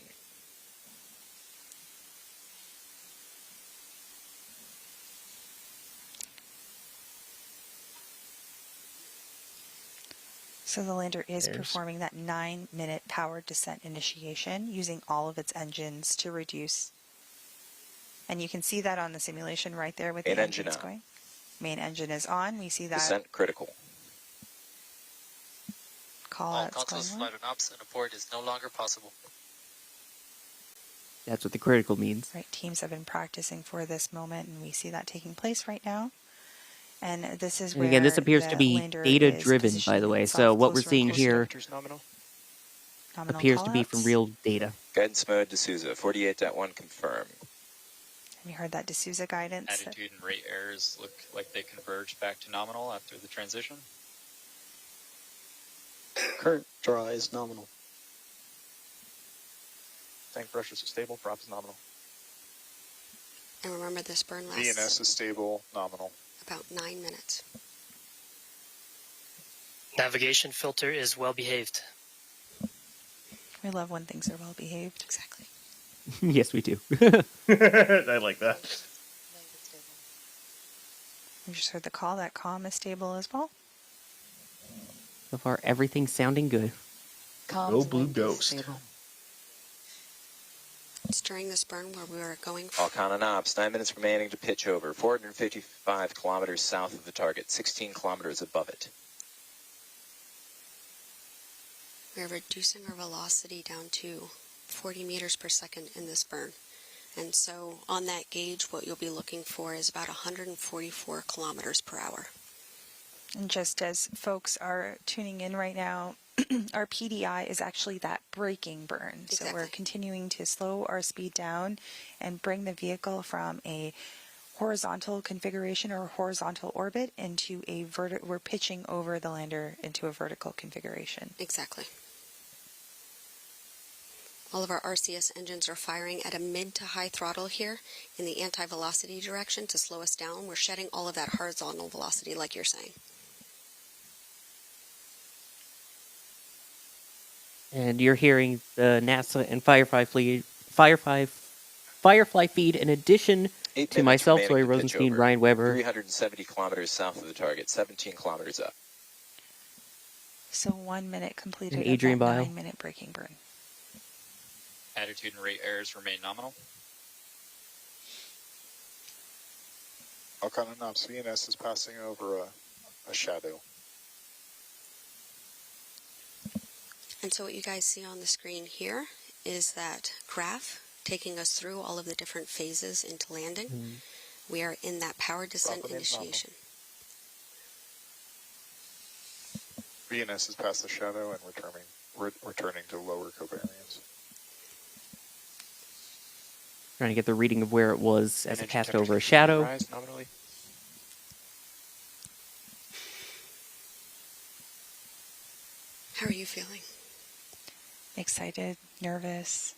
So the lander is performing that 9-minute power descent initiation using all of its engines to reduce. And you can see that on the simulation right there with Main the engine engines on. going. Main engine is on. We see that Descent critical. call All outs consoles going on. flight on ops and abort is no longer possible. That's what the critical means. Right, teams have been practicing for this moment, and we see that taking place right now. And this is And where again, this appears to the be lander data is driven, by positioning the way. itself So what we're closer and seeing closer. here Nominal. Nominal appears to be from callouts. real data. Guidance mode D'Souza. 48.1 confirm. And you heard that D'Souza guidance. Attitude and rate errors look like they converged back to nominal after the transition. Current draw is nominal. Tank pressures are stable. Prop is nominal. And remember, this burn lasts VNS is stable. Nominal. about 9 minutes. Navigation filter is well behaved. We love when things are well behaved. Exactly. Yes, we do. I like that. We just heard the call. That comm is stable as well. So far, everything's sounding good. Go Blue Ghost. It's during this burn where we were going Falcon and ops, 9 minutes remaining to pitch over, 455 kilometers south of the target, 16 kilometers above it. We're reducing our velocity down to 40 meters per second in this burn. And so on that gauge, what you'll be looking for is about 144 kilometers per hour. And just as folks are tuning in right now, our PDI is actually that braking burn. Exactly. So we're continuing to slow our speed down and bring the vehicle from a horizontal configuration or horizontal orbit into a we're pitching over the lander into a vertical configuration. Exactly. All of our RCS engines are firing at a mid to high throttle here in the anti-velocity direction to slow us down. We're shedding all of that horizontal velocity like you're saying. And you're hearing the NASA and Firefly feed in addition 8 to minutes myself, remaining Sawyer to pitch Rosenstein, over, Ryan Weber. 370 kilometers south of the target, 17 kilometers up. So 1 minute completed And of Adrian that Bile. 9 minute braking burn. Attitude and rate errors remain nominal. Falcon and ops, VNS is passing over a shadow. And so what you guys see on the screen here is that graph taking us through all of the different phases into landing. We are in that power descent initiation. VNS is past the shadow and returning to lower covariance. Trying to get the reading of where it was as it Energy passed over a temperature shadow. rise nominally. How are you feeling? Excited, nervous,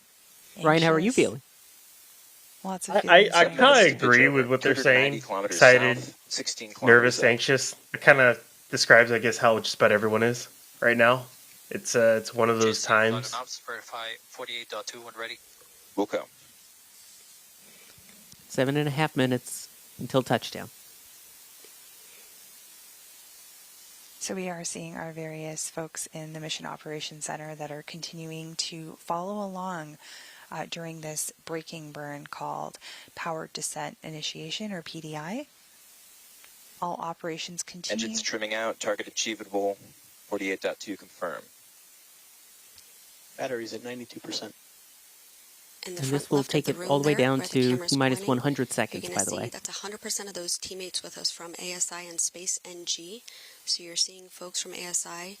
Ryan, how are you anxious. feeling? Lots of I feelings. I right kind now. of agree with what they're 290 saying. kilometers Excited, south, 16 kilometers nervous, up. anxious. It kind of describes, I guess, how just about everyone is right now. It's one of those times. Falcon ops, verify 48.2 when ready. We'll go. 7.5 minutes until touchdown. So we are seeing our various folks in the Mission Operations Center that are continuing to follow along during this braking burn called Power Descent Initiation, or PDI. All operations continue. Engines trimming out, target achievable, 48.2 confirm. Batteries at 92%. In the And front this will left of take the it room all the way there, down where the to camera's minus pointing, 100 you're seconds, going by to the see way. that's 100% of those teammates with us from ASI and Space NG. So you're seeing folks from ASI,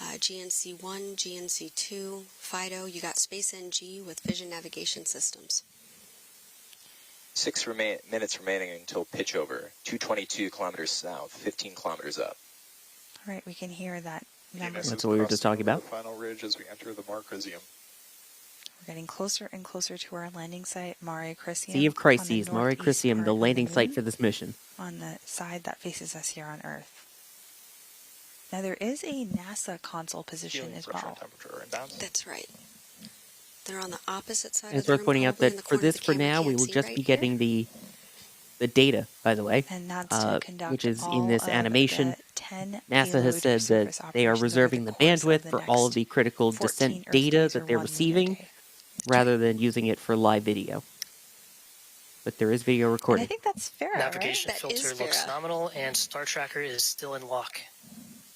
GNC1, GNC2, FIDO. You got Space NG with Vision Navigation Systems. 6 minutes remaining until pitch over, 222 kilometers south, 15 kilometers up. All right, we can hear that number. VNS That's is what we were just crossing talking over about. the final ridge as we enter the Mare Crisium. We're getting closer and closer to our landing site, Mare Crisium. Sea of Crises, Mare northeast Crisium, part the of landing site moon, for this mission. on the side that faces us here on Earth. Now there is a NASA console position Feeling as pressure well. and temperature are inbound. That's right. They're on the opposite side And of it's the worth room, pointing out probably in that the for corner this, the for camera now, we can't will see just right be here. getting the data, by the way, And that's to conduct which is all in this of animation. the 10 NASA has payload said surface that they are operations over reserving the the course of bandwidth the for all of next the critical 14 descent Earth data days or that they're 1 lunar receiving, day. rather than using it for live video. But there is video And I recording. think that's fair, Navigation right? That is filter looks Vera. nominal, and Star Tracker is still in lock.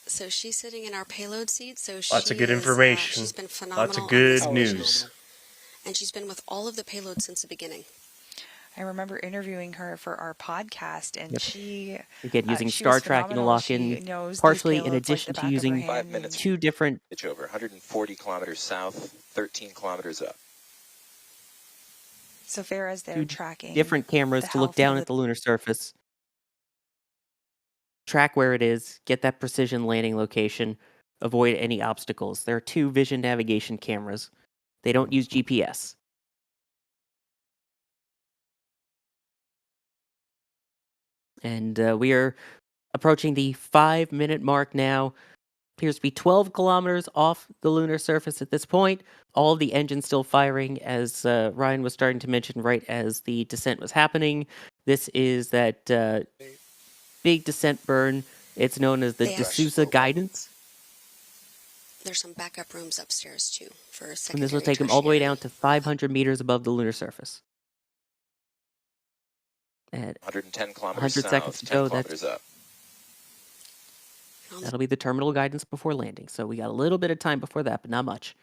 So she's sitting in our payload seat. So Lots of good is, information. she's been phenomenal. Lots of on good this Powers news. nominal. and she's been with all of the payloads since the beginning. I remember interviewing her for our podcast, and Yep. she Again, using she star was tracking to phenomenal. lock She in, knows these partially in payloads like addition the to back of her using 5 hand, minutes. and 2 different Pitch over, 140 kilometers south, 13 kilometers up. so far as they're 2 tracking different cameras the to look health down of at the lunar surface, track where it is, get that precision landing location, avoid any obstacles. There are 2 vision navigation cameras. They don't use GPS. And we are approaching the 5-minute mark now. Appears to be 12 kilometers off the lunar surface at this point. All of the engines still firing, as Ryan was starting to mention right as the descent was happening. This is that big descent burn. It's known as the They D'Souza guidance. There's some backup rooms upstairs too for And secondary. this will take them all the way down to 500 meters above the lunar surface. At 110 kilometers 100 south, seconds to 10 go, kilometers up. that'll be the terminal guidance before landing. So we got a little bit of time before that, but not much.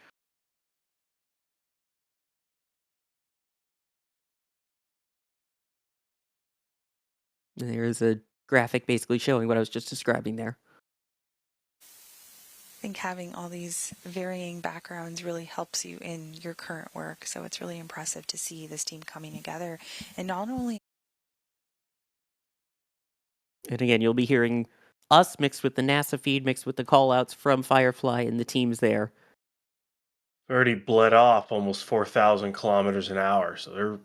And there's a graphic basically showing what I was just describing there. I think having all these varying backgrounds really helps you in your current work. So it's really impressive to see this team coming together. And not only... And again, you'll be hearing us mixed with the NASA feed, mixed with the callouts from Firefly and the teams there. Already bled off almost 4,000 kilometers an hour, so they're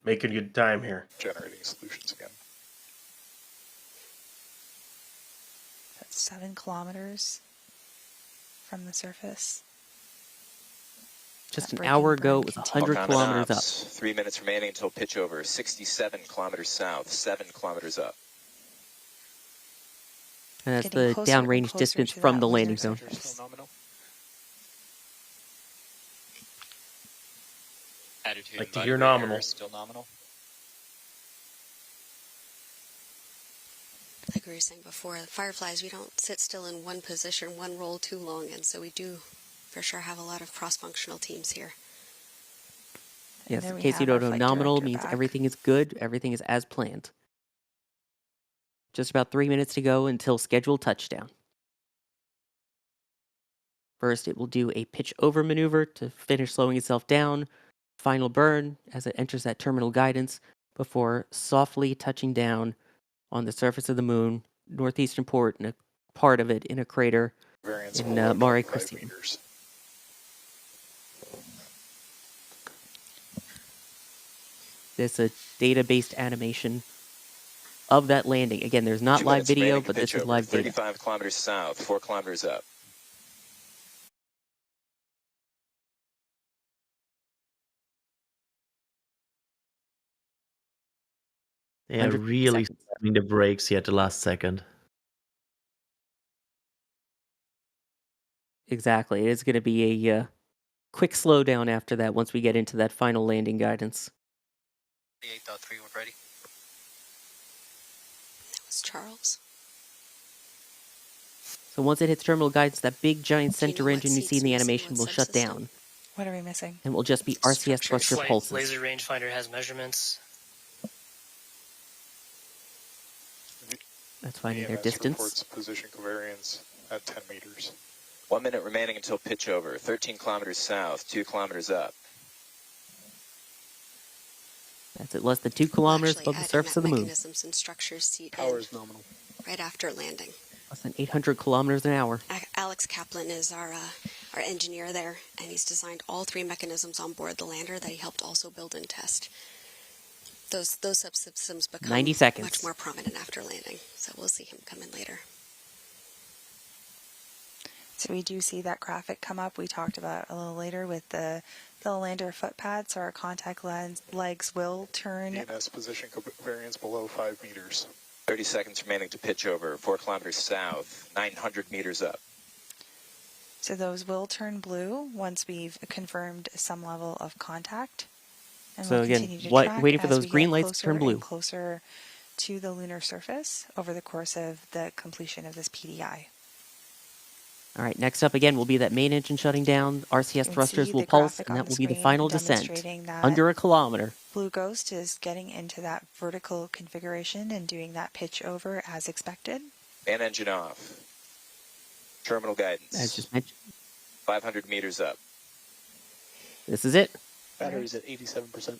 making good time here. Generating solutions again. That's 7 kilometers from the surface. Just an hour ago, it was 100 Falcon kilometers up. ops, 3 minutes remaining until pitch over. 67 kilometers south, 7 kilometers up. And that's Getting the closer and downrange closer distance to from that the lunar landing zone. surface. Attitude Like and to body hear weight error nominal. is still nominal. Like we were saying before, Fireflies, we don't sit still in one position, one role too long, and so we do for sure have a lot of cross-functional teams here. Yes, there in we case you have our don't know, flight nominal director means back. everything is good, everything is as planned. Just about 3 minutes to go until scheduled touchdown. First, it will do a pitch over maneuver to finish slowing itself down. Final burn as it enters that terminal guidance before softly touching down on the surface of the moon, northeastern port, and a part of it in a crater Variance in below Mare 25 Crisium. meters. This a data-based animation of that landing. Again, there's not 2 live minutes video, remaining to but this pitch is over. live data. 35 kilometers south, 4 kilometers up. They are 100 really seconds. slamming the brakes here at the last second. Exactly. It is going to be a quick slowdown after that once we get into that final landing guidance. 8.3 when ready. That was Charles. So once it hits terminal guidance, that big giant Do you know center what engine you see in seats the missing, animation what will shut subsystem? down. What are we missing? And will just be RCS thruster Flight pulses. laser rangefinder has measurements. That's finding their EMS distance. reports position covariance at 10 meters. 1 minute remaining until pitch over. 13 kilometers south, 2 kilometers up. That's at less than 2 kilometers Actually, above the adding surface that of the moon. mechanisms and structures seat Power in is nominal. right after landing. Less than 800 kilometers an hour. Alex Kaplan is our engineer there, and he's designed all 3 mechanisms on board the lander that he helped also build and test. Those subsystems become 90 seconds. much more prominent after landing, so we'll see him come in later. So we do see that graphic come up we talked about a little later with the lander footpad, so our contact legs will turn. EMS position covariance below 5 meters. 30 seconds remaining to pitch over. 4 kilometers south, 900 meters up. So those will turn blue once we've confirmed some level of contact. And So we'll again, continue to what- track waiting for as those we green get lights to turn closer blue. and closer to the lunar surface over the course of the completion of this PDI. All right, next up again will be that main engine shutting down. RCS You can thrusters see will the pulse, graphic and that on will be the screen final descent. demonstrating that Under a kilometer. Blue Ghost is getting into that vertical configuration and doing that pitch over as expected. Fan engine off. Terminal guidance. As just mentioned, 500 meters up. this is it. Battery's at 87%.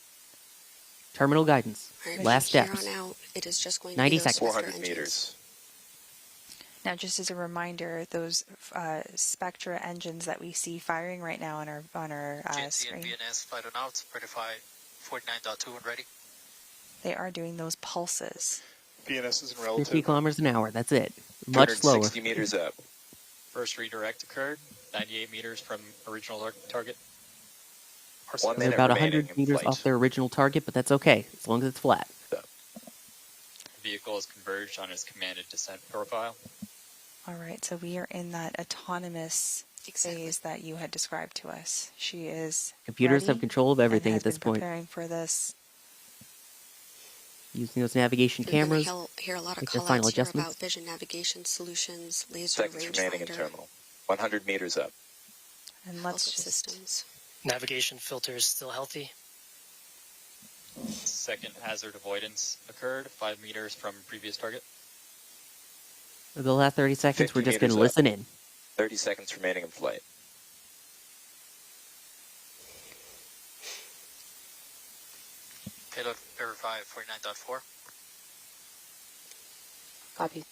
Terminal guidance. All right, Last from steps. here on out, it is just going to 90 be those seconds. thruster 400 engines. meters. Now, just as a reminder, those Spectra engines that we see firing right now on our GNC and screen, VNS flight on out, certified 49.2 when ready. they are doing those pulses. VNS is in 50 relative. kilometers an hour. That's it. Much slower. 260 meters up. First redirect occurred, 98 meters from original target. 1 They're minute about remaining 100 in meters flight. off their original target, but that's okay, as long as it's flat. The vehicle is converged on its commanded descent profile. All right, so we are in that autonomous phase that you had described to us. She is Computers ready have control of everything and at this has been point. preparing for this. Using those navigation We're cameras, going to hear a lot of make their call final outs here adjustments. about vision navigation solutions, laser Seconds remaining in rangefinder, terminal. 100 meters up. And let's also just systems. Navigation filter is still healthy. Second hazard avoidance occurred 5 meters from previous target. For the last 30 seconds, we're 50 just going to meters up. listen in. 30 seconds remaining in flight. Payload verify 49.4. Copy.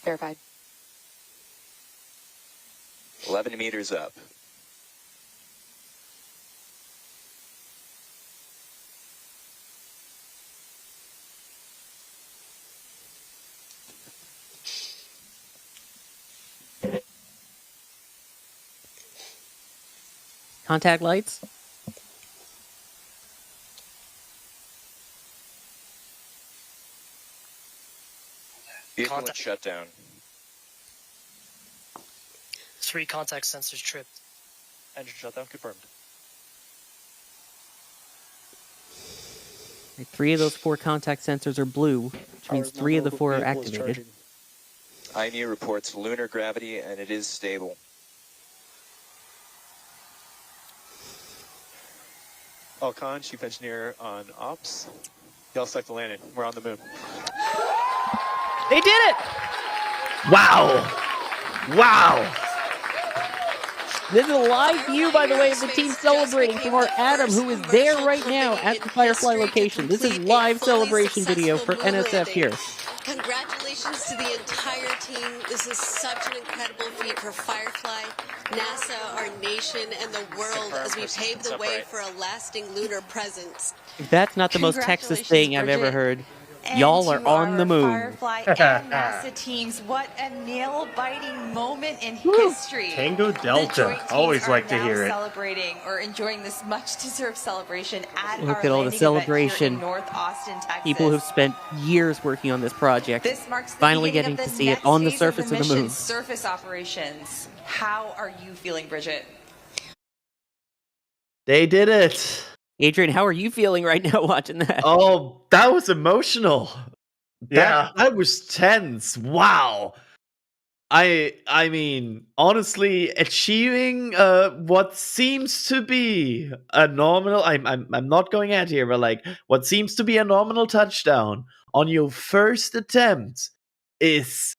Verified. 11 meters up. Contact lights. Vehicle and shutdown. 3 contact sensors tripped. Engine shutdown confirmed. 3 of those 4 contact sensors are blue, which means 3 of the 4 are activated. IMU reports lunar gravity and it is stable. Falcon, Chief Engineer on Ops. Y'all select the landing. We're on the moon. They did it! Wow! Wow! This is a live view, by the way, of the team celebrating from our Adam, who is there right now at the Firefly location. This is live celebration video for NSF here. Congratulations to the entire team. This is such an incredible feat for Firefly, NASA, our nation, and the world as we pave the way for a lasting lunar presence. If that's not the most Texas thing I've ever heard. And Y'all are to on our the moon. Firefly and NASA teams, what a nail-biting moment in history. Tango The Delta. joint teams Always are like to now hear it. celebrating or enjoying this much-deserved celebration at Look our at all the landing event celebration. here in North Austin, Texas. People who've spent years working on this project, This marks the finally beginning getting of to the see it next on the phase surface of the moon. mission's surface operations. How are you feeling, Bridget? They did it. Adrian, how are you feeling right now watching that? Oh, that was emotional. Yeah. That was tense. Wow. I mean, honestly, achieving what seems to be a nominal I'm not going at here, but like what seems to be a nominal touchdown on your first attempt is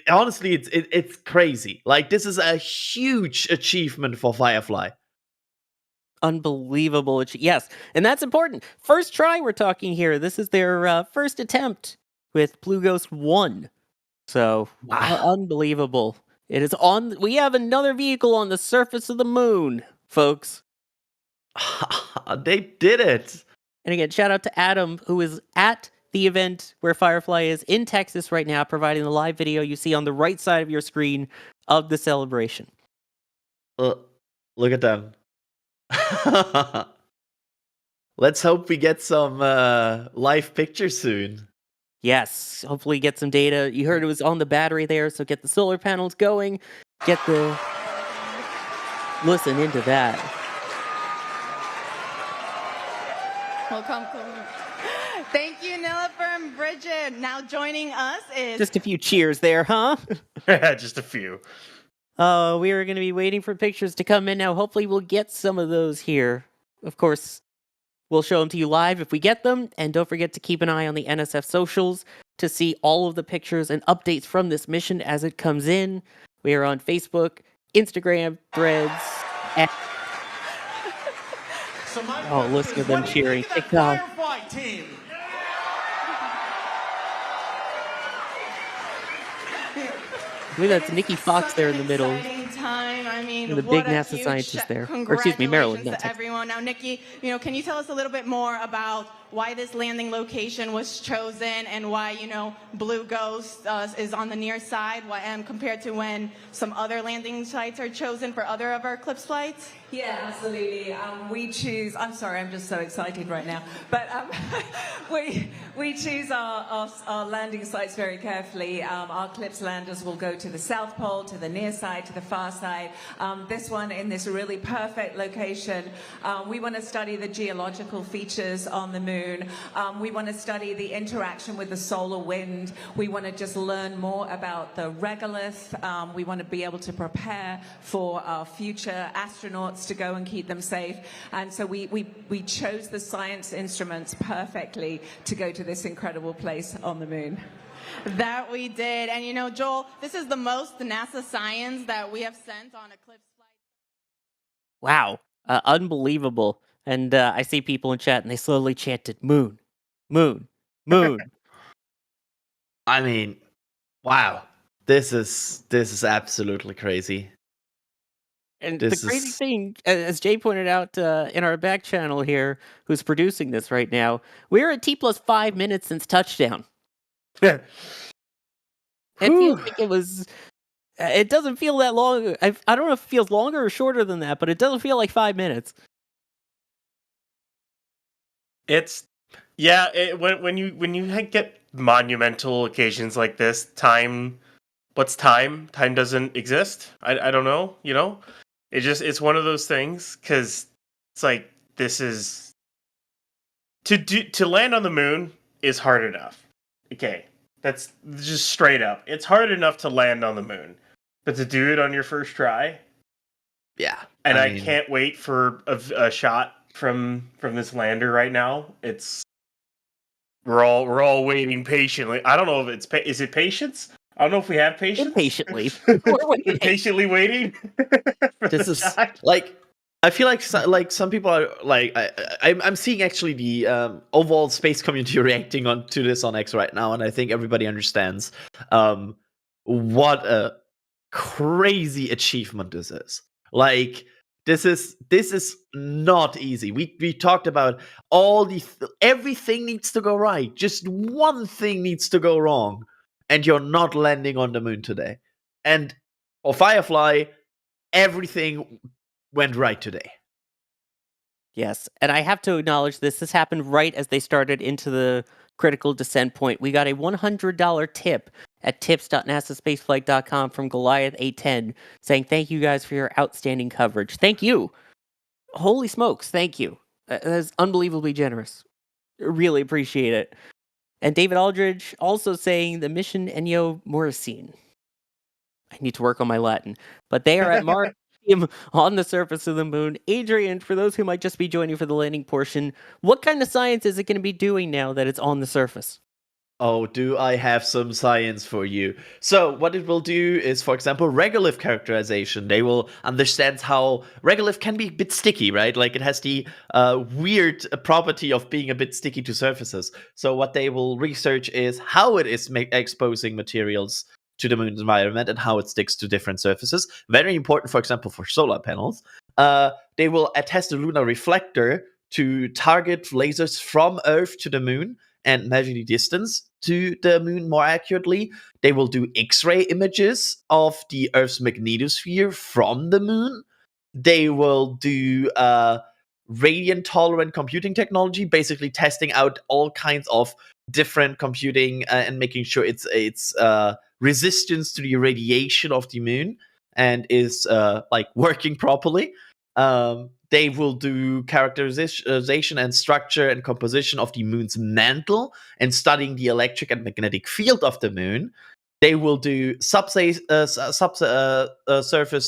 honestly it's crazy. Like this is a huge achievement for Firefly. Unbelievable. Yes, and that's important. First try we're talking here. This is their first attempt with Blue Ghost 1. So, unbelievable. It is on. We have another vehicle on the surface of the moon, folks. They did it. And again, shout out to Adam, who is at the event where Firefly is in Texas right now, providing the live video you see on the right side of your screen of the celebration. Look at them. Let's hope we get some live pictures soon. Yes, hopefully get some data. You heard it was on the battery there, so get the solar panels going. Get the... Listen into that. Welcome. Thank you, Nilifer and Bridget. Now joining us is... Just a few cheers there, huh? Just a few. We are going to be waiting for pictures to come in now. Hopefully we'll get some of those here. Of course, we'll show them to you live if we get them. And don't forget to keep an eye on the NSF socials to see all of the pictures and updates from this mission as it comes in. We are on Facebook, Instagram, Threads, and... Oh, listen to them cheering. TikTok. Firefly team. I believe that's Nikki Fox there in the middle. Time. I mean, And the what big a NASA huge scientist there. Or excuse me, Maryland. congratulations to everyone. Now, Nikki, can you tell us a little bit more about why this landing location was chosen and why, Blue Ghost is on the near side compared to when some other landing sites are chosen for other of our Eclipse flights? Yeah, absolutely. We choose. I'm sorry, I'm just so excited right now. But we choose our landing sites very carefully. Our Eclipse landers will go to the South Pole, to the near side, to the far side. This one in this really perfect location. We want to study the geological features on the moon. We want to study the interaction with the solar wind. We want to just learn more about the regolith. We want to be able to prepare for our future astronauts to go and keep them safe. And so we chose the science instruments perfectly to go to this incredible place on the moon. That we did. And Joel, this is the most NASA science that we have sent on Eclipse flight. Wow. Unbelievable. And I see people in chat and they slowly chanted, moon, moon, moon. I mean, wow. This is absolutely crazy. And the crazy thing, as Jay pointed out in our back channel here, who's producing this right now, we're at T+5 minutes since touchdown. It feels like it was. It doesn't feel that long. I don't know if it feels longer or shorter than that, but it doesn't feel like 5 minutes. It's when you get monumental occasions like this, time. What's time? Time doesn't exist. I don't know. It's one of those things because it's like this is to land on the moon is hard enough. Okay, that's just straight up. It's hard enough to land on the moon, but to do it on your first try, yeah. And I mean, can't wait for a shot from this lander right now. We're all waiting patiently. I don't know if is it patience. I don't know if we have patience. Impatiently. Impatiently waiting. This is like, I feel like some people are like, I'm seeing actually the overall space community reacting to this on X right now, and I think everybody understands what a crazy achievement this is. Like, this is not easy. We talked about everything needs to go right. Just one thing needs to go wrong, and you're not landing on the moon today. And for Firefly, everything went right today. Yes, and I have to acknowledge this. This happened right as they started into the critical descent point. We got a $100 tip at tips.nasaspaceflight.com from Goliath810 saying, thank you guys for your outstanding coverage. Thank you. Holy smokes, thank you. That is unbelievably generous. Really appreciate it. And David Aldridge also saying the mission Ennio Morricine. I need to work on my Latin. But they are at Mare Crisium on the surface of the moon. Adrian, for those who might just be joining for the landing portion, what kind of science is it going to be doing now that it's on the surface? Oh, do I have some science for you? So what it will do is, for example, regolith characterization. They will understand how regolith can be a bit sticky, right? Like it has the weird property of being a bit sticky to surfaces. So what they will research is how it is exposing materials to the moon's environment and how it sticks to different surfaces. Very important, for example, for solar panels. They will attest the lunar reflector to target lasers from Earth to the moon and measure the distance to the moon more accurately. They will do X-ray images of the Earth's magnetosphere from the moon. They will do radiant-tolerant computing technology, basically testing out all kinds of different computing and making sure it's resistance to the radiation of the moon and is working properly. They will do characterization and structure and composition of the moon's mantle and studying the electric and magnetic field of the moon. They will do subsurface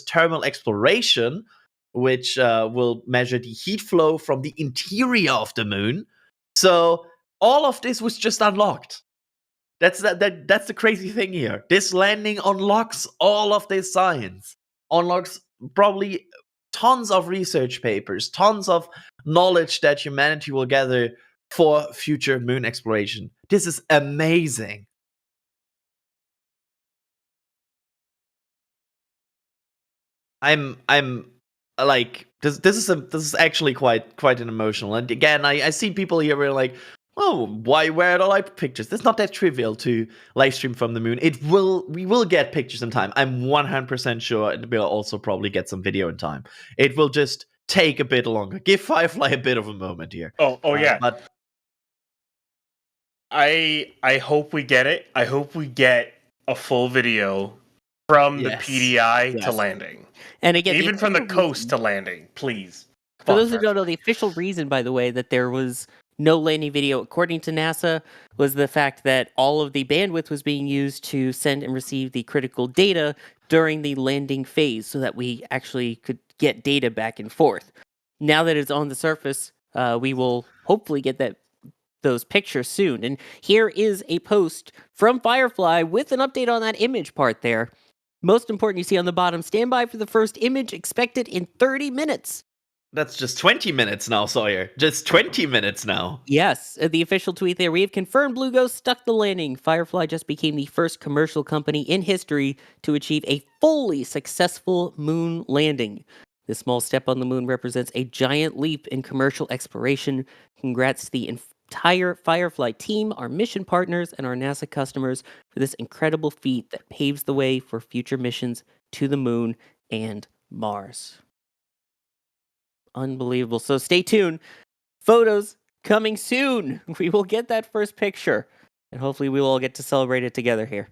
thermal exploration, which will measure the heat flow from the interior of the moon. So all of this was just unlocked. That's the crazy thing here. This landing unlocks all of this science. Unlocks probably tons of research papers, tons of knowledge that humanity will gather for future moon exploration. This is amazing. I'm like this is actually quite an emotional. And again, I see people here who are like, oh, where are the live pictures? It's not that trivial to live stream from the moon. We will get pictures in time. I'm 100% sure we'll also probably get some video in time. It will just take a bit longer. Give Firefly a bit of a moment here. Oh yeah. But I hope we get it. I hope we get a full video from the PDI to landing. And again, even from the coast to landing, please. For those who don't know, the official reason, by the way, that there was no landing video, according to NASA, was the fact that all of the bandwidth was being used to send and receive the critical data during the landing phase so that we actually could get data back and forth. Now that it's on the surface, we will hopefully get those pictures soon. And here is a post from Firefly with an update on that image part there. Most important, you see on the bottom, stand by for the first image expected in 30 minutes. That's just 20 minutes now, Sawyer. Just 20 minutes now. Yes, the official tweet there. We have confirmed Blue Ghost stuck the landing. Firefly just became the first commercial company in history to achieve a fully successful moon landing. This small step on the moon represents a giant leap in commercial exploration. Congrats to the entire Firefly team, our mission partners, and our NASA customers for this incredible feat that paves the way for future missions to the moon and Mars. Unbelievable. So stay tuned. Photos coming soon. We will get that first picture, and hopefully we will all get to celebrate it together here.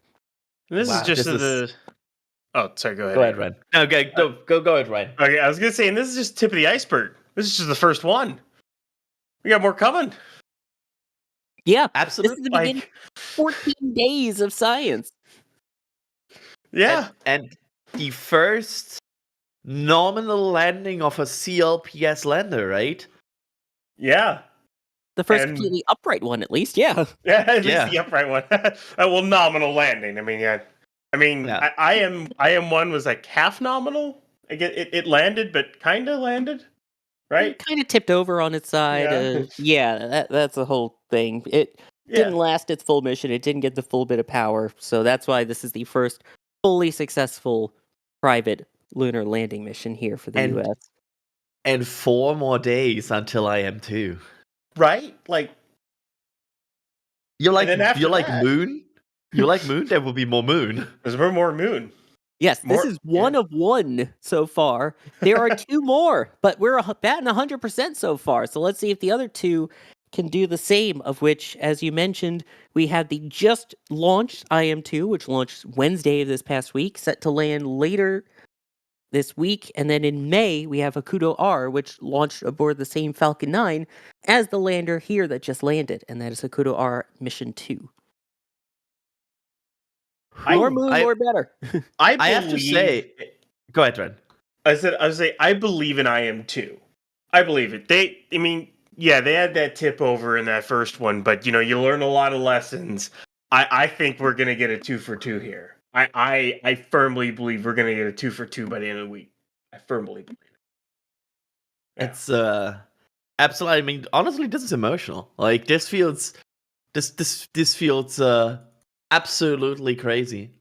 This is just the... Oh, sorry, go ahead. Go ahead, Ryan. No, go ahead, Ryan. Okay, I was going to say, and this is just tip of the iceberg. This is just the first one. We got more coming. Yeah, absolutely. This is the beginning of 14 days of science. Yeah. And the first nominal landing of a CLPS lander, right? Yeah. The first completely upright one, at least, yeah. Yeah, at least the upright one. Well, nominal landing. I mean, yeah. I mean, I am one was like half nominal. It landed, but kind of landed, right? It kind of tipped over on its side. That's the whole thing. It didn't last its full mission. It didn't get the full bit of power. So that's why this is the first fully successful private lunar landing mission here for the U.S. And 4 more days until IM2. Right? Like you're like moon? You like moon? There will be more moon. There's more moon. Yes, this is one of one so far. There are 2 more, but we're batting 100% so far. So let's see if the other 2 can do the same, of which, as you mentioned, we have the just launched IM2, which launched Wednesday of this past week, set to land later this week. And then in May, we have Hakuto R, which launched aboard the same Falcon 9 as the lander here that just landed, and that is Hakuto R Mission 2. More moon, more better. I have to say... Go ahead, Ren. I believe in IM2. I believe it. They had that tip over in that first one, but, you learn a lot of lessons. I think we're going to get a 2 for 2 here. I firmly believe we're going to get a 2 for 2 by the end of the week. I firmly believe it. Yeah. It's, absolutely, I mean, honestly, this is emotional. Like, this feels absolutely crazy.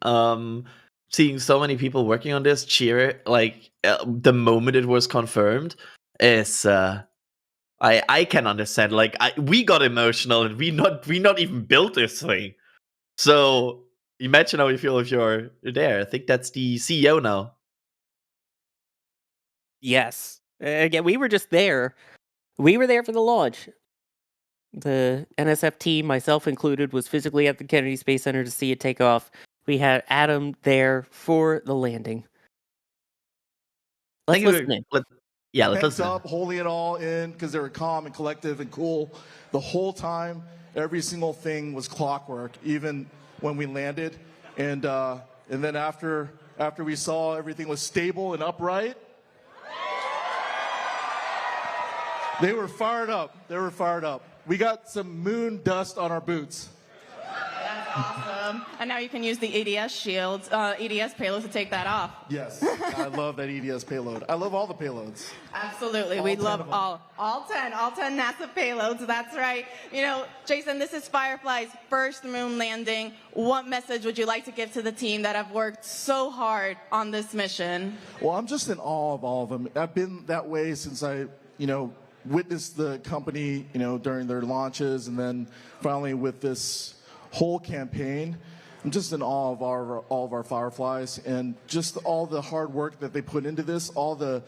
Seeing so many people working on this cheer, like, the moment it was confirmed is, I can understand. Like, we got emotional and we not even built this thing. So imagine how you feel if you're there. I think that's the CEO now. Yes. Again, we were just there. We were there for the launch. The NSF team, myself included, was physically at the Kennedy Space Center to see it take off. We had Adam there for the landing. Let's listen in. Let's listen. Up, holding it all in because they were calm and collective and cool the whole time. Every single thing was clockwork, even when we landed. And then after we saw everything was stable and upright, they were fired up. We got some moon dust on our boots. Awesome. And now you can use the EDS shields, EDS payload to take that off. Yes, I love that EDS payload. I love all the payloads. Absolutely. We love all 10 NASA payloads. That's right. You know, Jason, this is Firefly's first moon landing. What message would you like to give to the team that have worked so hard on this mission? Well, I'm just in awe of all of them. I've been that way since I, witnessed the company, during their launches, and then finally with this whole campaign. I'm just in awe of all of our Fireflies and just all the hard work that they put into this, all the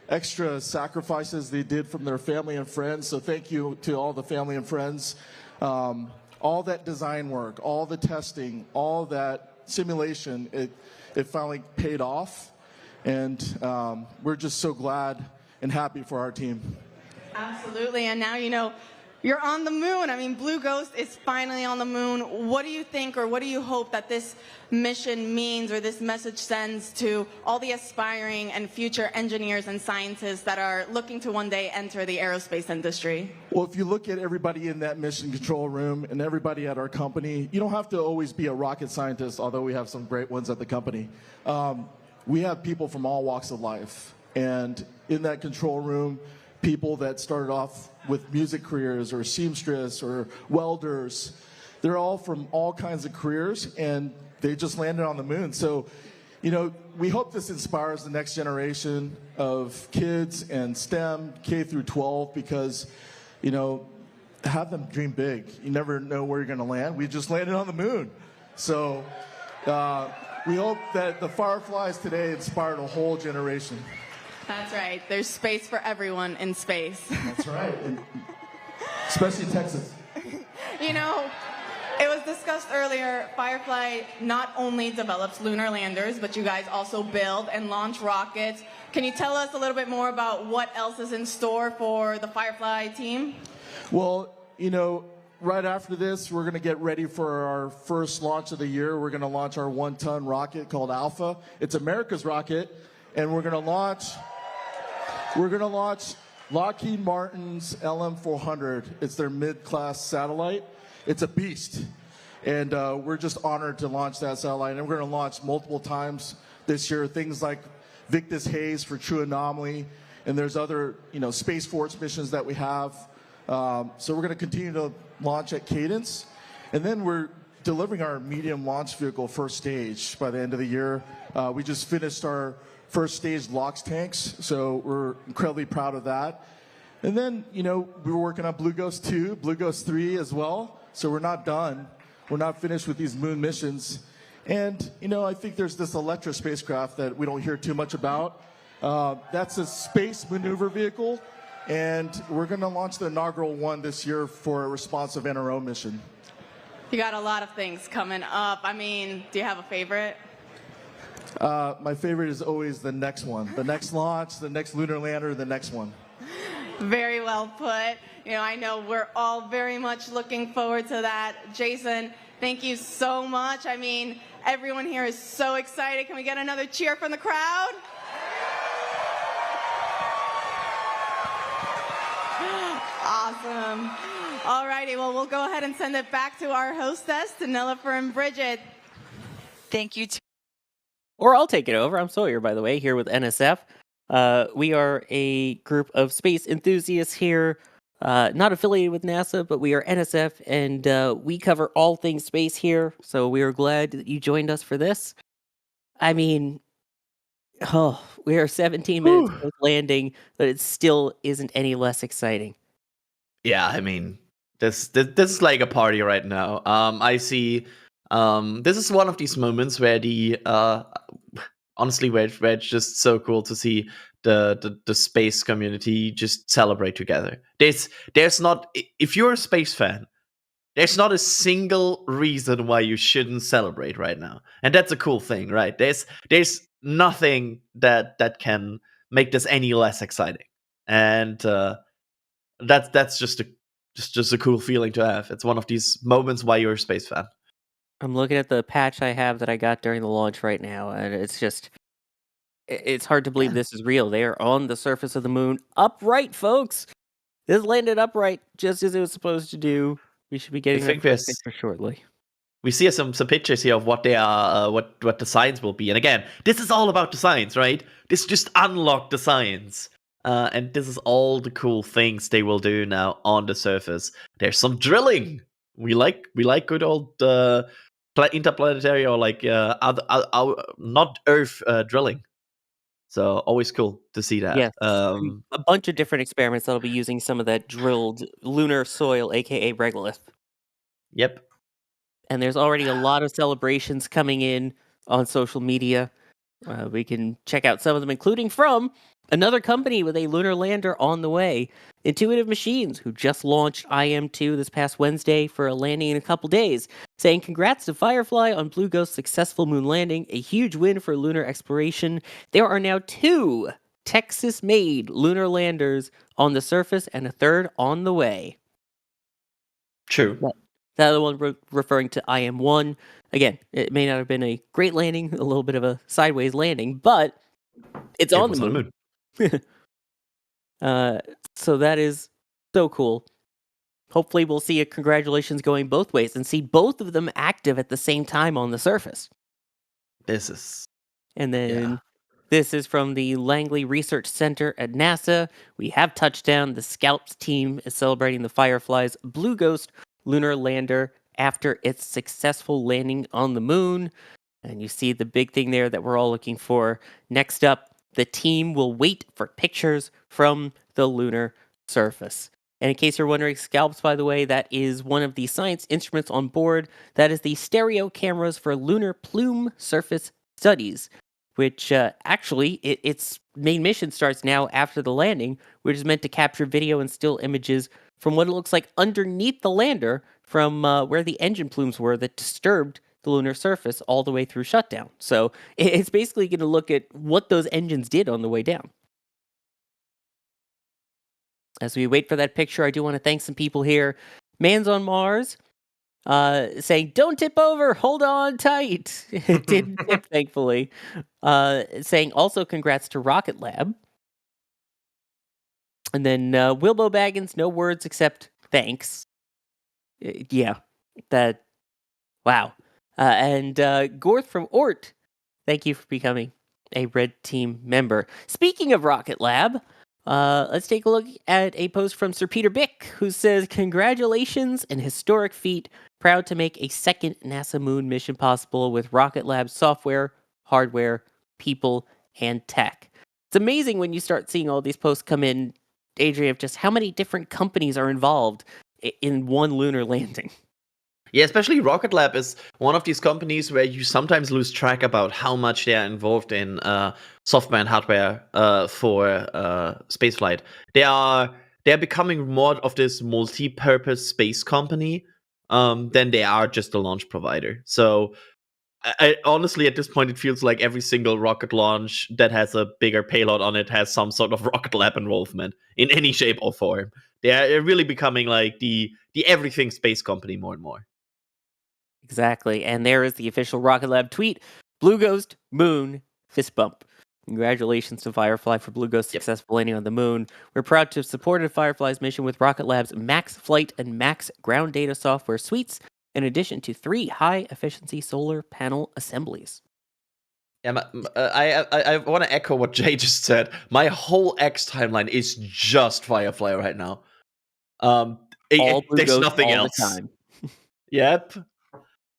extra sacrifices they did from their family and friends. So thank you to all the family and friends. All that design work, all the testing, all that simulation, it finally paid off. And we're just so glad and happy for our team. Absolutely. And now, you're on the moon. I mean, Blue Ghost is finally on the moon. What do you think, or what do you hope that this mission means, or this message sends to all the aspiring and future engineers and scientists that are looking to one day enter the aerospace industry? Well, if you look at everybody in that mission control room and everybody at our company, you don't have to always be a rocket scientist, although we have some great ones at the company. We have people from all walks of life. And in that control room, people that started off with music careers or seamstress or welders, they're all from all kinds of careers, and they just landed on the moon. So, we hope this inspires the next generation of kids and STEM, K through 12, because, have them dream big. You never know where you're going to land. We just landed on the moon. So we hope that the Fireflies today inspired a whole generation. That's right. There's space for everyone in space. That's right. Especially Texas. It was discussed earlier, Firefly not only develops lunar landers, but you guys also build and launch rockets. Can you tell us a little bit more about what else is in store for the Firefly team? Well, right after this, we're going to get ready for our first launch of the year. We're going to launch our 1-ton rocket called Alpha. It's America's rocket, and we're going to launch Lockheed Martin's LM-400. It's their mid-class satellite. It's a beast. And we're just honored to launch that satellite. And we're going to launch multiple times this year, things like Victus Haze for True Anomaly. And there's other, Space Force missions that we have. So we're going to continue to launch at cadence. And then we're delivering our medium launch vehicle first stage by the end of the year. We just finished our first stage LOX tanks, so we're incredibly proud of that. And then, we were working on Blue Ghost 2, Blue Ghost 3 as well, so we're not done. We're not finished with these moon missions. And, I think there's this Electra spacecraft that we don't hear too much about. That's a space maneuver vehicle, and we're going to launch the inaugural one this year for a responsive NRO mission. You got a lot of things coming up. I mean, do you have a favorite? My favorite is always the next one. The next launch, the next lunar lander, the next one. Very well put. I know we're all very much looking forward to that. Jason, thank you so much. I mean, everyone here is so excited. Can we get another cheer from the crowd? Awesome. All righty, well, we'll go ahead and send it back to our hostess, to Nilofer and Bridget. Thank you. Or I'll take it over. I'm Sawyer, by the way, here with NSF. We are a group of space enthusiasts here, not affiliated with NASA, but we are NSF, and we cover all things space here. So we are glad that you joined us for this. I mean, we are 17 minutes post landing, but it still isn't any less exciting. Yeah, I mean, this is like a party right now. I see. This is one of these moments where honestly, where it's just so cool to see the space community just celebrate together. There's not, if you're a space fan, there's not a single reason why you shouldn't celebrate right now, and that's a cool thing, right? There's nothing that can make this any less exciting, and that's just a cool feeling to have. It's one of these moments why you're a space fan. I'm looking at the patch I have that I got during the launch right now, and it's hard to believe this is real. They are on the surface of the moon, upright, folks. This landed upright, just as it was supposed to do. We should be getting that picture shortly. we see some pictures here of what they are, what the science will be. And again, this is all about the science, right? This just unlocked the science. And this is all the cool things they will do now on the surface. There's some drilling. We like good old interplanetary or like not Earth drilling. So always cool to see that. Yes, a bunch of different experiments that'll be using some of that drilled lunar soil, aka regolith. Yep. And there's already a lot of celebrations coming in on social media. We can check out some of them, including from another company with a lunar lander on the way, Intuitive Machines, who just launched IM-2 this past Wednesday for a landing in a couple days, saying congrats to Firefly on Blue Ghost's successful moon landing, a huge win for lunar exploration. There are now 2 Texas-made lunar landers on the surface and a third on the way. True. The other one referring to IM-1. Again, it may not have been a great landing, a little bit of a sideways landing, but it's on the moon. So that is so cool. Hopefully we'll see a congratulations going both ways and see both of them active at the same time on the surface. And then this is from the Langley Research Center at NASA. We have touchdown. The Scalps team is celebrating the Firefly's Blue Ghost lunar lander after its successful landing on the moon. And you see the big thing there that we're all looking for. Next up, the team will wait for pictures from the lunar surface. And in case you're wondering, Scalps, by the way, that is one of the science instruments on board. That is the stereo cameras for lunar plume surface studies, which actually, its main mission starts now after the landing, which is meant to capture video and still images from what it looks like underneath the lander from where the engine plumes were that disturbed the lunar surface all the way through shutdown. So it's basically going to look at what those engines did on the way down. As we wait for that picture, I do want to thank some people here. Man's on Mars saying, don't tip over, hold on tight. It didn't tip, thankfully. Saying also congrats to Rocket Lab. And then Wilbo Baggins, no words except thanks. Wow. And Gorth from Ort, thank you for becoming a Red Team member. Speaking of Rocket Lab, let's take a look at a post from Sir Peter Bick, who says, congratulations, an historic feat. Proud to make a second NASA moon mission possible with Rocket Lab's software, hardware, people, and tech. It's amazing when you start seeing all these posts come in, Adrian, of just how many different companies are involved in one lunar landing. Yeah, especially Rocket Lab is one of these companies where you sometimes lose track about how much they are involved in software and hardware for spaceflight. They're becoming more of this multi-purpose space company than they are just a launch provider. So I honestly, at this point, it feels like every single rocket launch that has a bigger payload on it has some sort of Rocket Lab involvement in any shape or form. They're really becoming like the everything space company more and more. Exactly. And there is the official Rocket Lab tweet. Blue Ghost, moon, fist bump. Congratulations to Firefly for Blue Ghost's successful landing on the moon. We're proud to have supported Firefly's mission with Rocket Lab's Max Flight and Max Ground Data software suites, in addition to 3 high-efficiency solar panel assemblies. Yeah, I want to echo what Jay just said. My whole X timeline is just Firefly right now. There's nothing else. The time. Yep.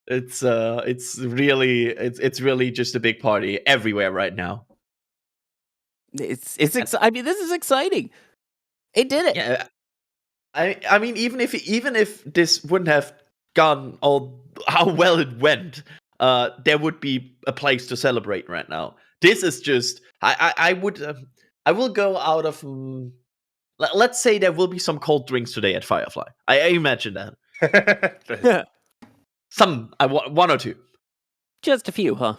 It's really just a big party everywhere right now. I mean, this is exciting. It did it. Yeah. I mean, even if this wouldn't have gone all how well it went, there would be a place to celebrate right now. This is just I will go out of let's say there will be some cold drinks today at Firefly. I imagine that. Some one or two. Just a few, huh?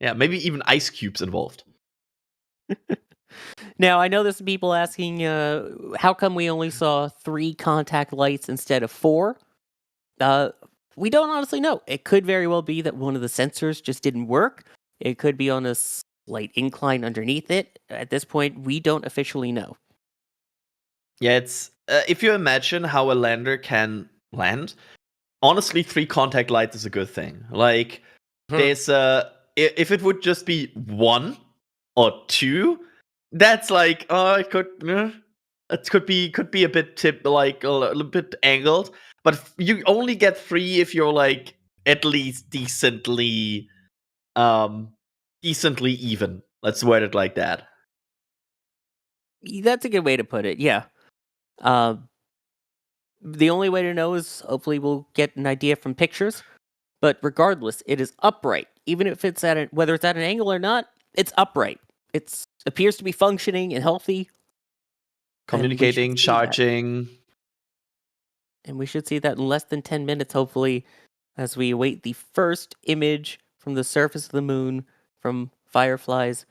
Yeah, maybe even ice cubes involved. Now, I know there's some people asking, how come we only saw 3 contact lights instead of 4? We don't honestly know. It could very well be that one of the sensors just didn't work. It could be on a slight incline underneath it. At this point, we don't officially know. Yeah, it's if you imagine how a lander can land, honestly, 3 contact lights is a good thing. Like, there's if it would just be 1 or 2, that's like, it could be a bit a little bit angled. But you only get 3 if you're like at least decently even. Let's word it like that. That's a good way to put it. Yeah. The only way to know is hopefully we'll get an idea from pictures. But regardless, it is upright. Even if it's whether it's at an angle or not, it's upright. It appears to be functioning and healthy. Communicating, charging. And we should see that in less than 10 minutes, hopefully, as we await the first image from the surface of the moon from Firefly's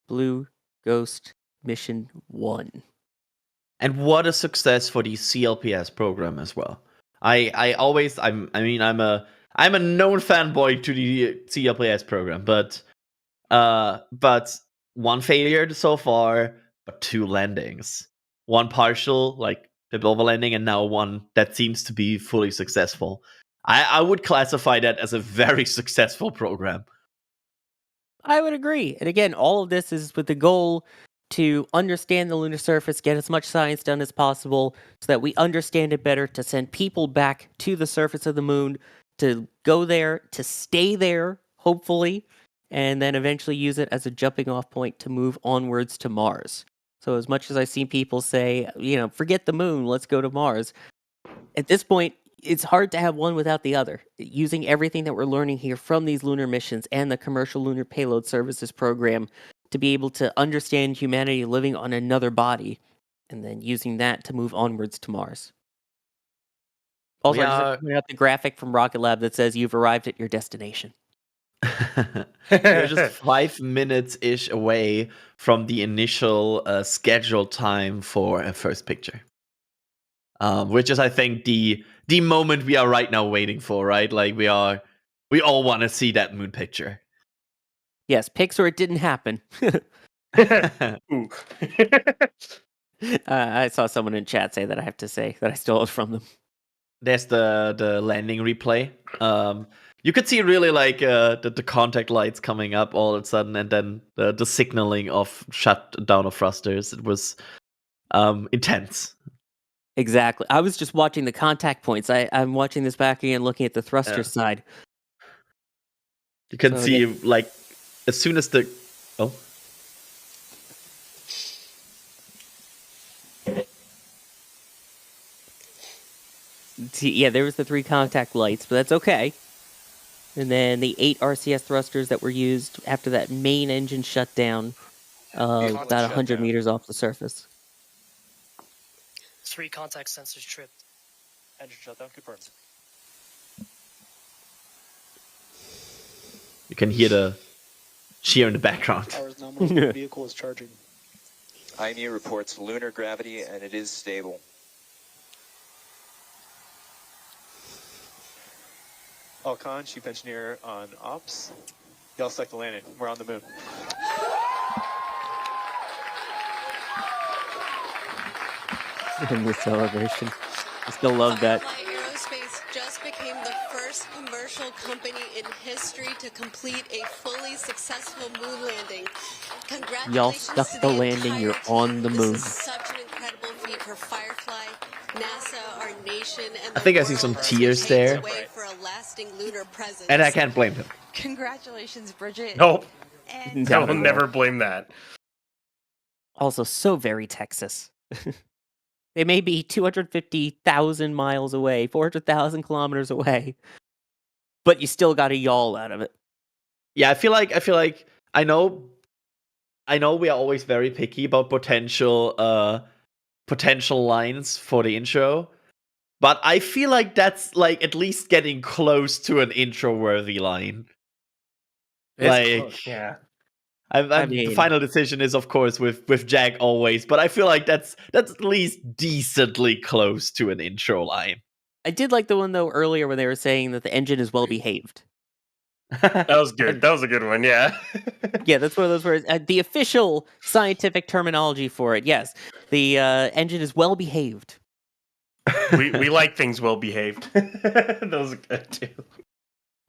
Blue Ghost Mission 1. And what a success for the CLPS program as well. I'm a known fanboy to the CLPS program, but 1 failure so far, but 2 landings. 1 partial, like the over landing, and now 1 that seems to be fully successful. I would classify that as a very successful program. I would agree. And again, all of this is with the goal to understand the lunar surface, get as much science done as possible so that we understand it better, to send people back to the surface of the moon, to go there, to stay there, hopefully, and then eventually use it as a jumping off point to move onwards to Mars. So as much as I see people say, forget the moon, let's go to Mars. At this point, it's hard to have one without the other. Using everything that we're learning here from these lunar missions and the Commercial Lunar Payload Services program to be able to understand humanity living on another body, and then using that to move onwards to Mars. Also, I just point out the graphic from Rocket Lab that says you've arrived at your destination. We're just 5 minutes-ish away from the initial scheduled time for a first picture. Which is, I think, the moment we are right now waiting for, right? Like, we all want to see that moon picture. Yes, pics or it didn't happen. I saw someone in chat say that I have to say that I stole it from them. There's the landing replay. You could see really like the contact lights coming up all of a sudden, and then the signaling of shutdown of thrusters. It was intense. Exactly. I was just watching the contact points. I'm watching this back again, looking at the thruster side. You can see like as soon as the yeah, there was the 3 contact lights, but that's okay. And then the 8 RCS thrusters that were used after that main engine shut down, about 100 meters off the surface. 3 contact sensors tripped. Engine shutdown confirmed. You can hear the cheer in the background. Power's nominal. The vehicle is charging. IMU reports lunar gravity, and it is stable. Falcon, chief engineer on ops. Y'all select the landing. We're on the moon. In the celebration. I still love that. Firefly Aerospace just became the first commercial company in history to complete a fully successful moon landing. Congratulations Y'all stuck to the landing, you're on the moon. This is such an incredible feat for Firefly, NASA, our nation, and I think I see some tears there, for a lasting lunar presence. and I can't blame him. Congratulations, Bridget. Nope. And I will never blame that. Also, so very Texas. They may be 250,000 miles away, 400,000 kilometers away, but you still got a yawl out of it. Yeah, I feel like I know we are always very picky about potential lines for the intro, but I feel like that's like at least getting close to an intro-worthy line. It's close, yeah. I mean, the final decision is, of course, with Jack always, but I feel like that's at least decently close to an intro line. I did like the one, though, earlier when they were saying that the engine is well-behaved. That was good. That was a good one, yeah. Yeah, that's one of those words. The official scientific terminology for it, yes. The engine is well-behaved. we like things well behaved. Those are good too.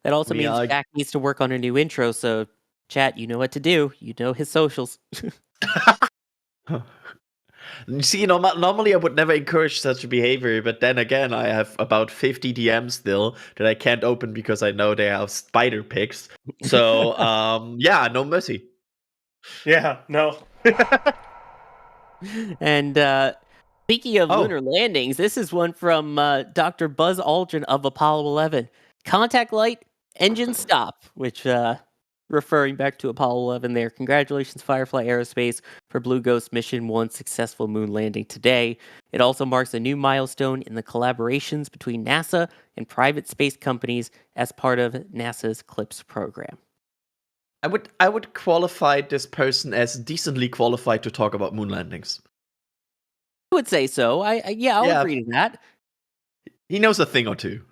That also means Jack needs to work on a new intro, so chat, you know what to do. You know his socials. You see, normally I would never encourage such behavior, but then again, I have about 50 DMs still that I can't open because I know they have spider pics. So, yeah, no mercy. Yeah, no. And speaking of lunar landings, this is one from Dr. Buzz Aldrin of Apollo 11. Contact light, engine stop, which referring back to Apollo 11 there. Congratulations, Firefly Aerospace, for Blue Ghost Mission 1 successful moon landing today. It also marks a new milestone in the collaborations between NASA and private space companies as part of NASA's CLPS program. I would qualify this person as decently qualified to talk about moon landings. I would say so. I'll agree to that. He knows a thing or two.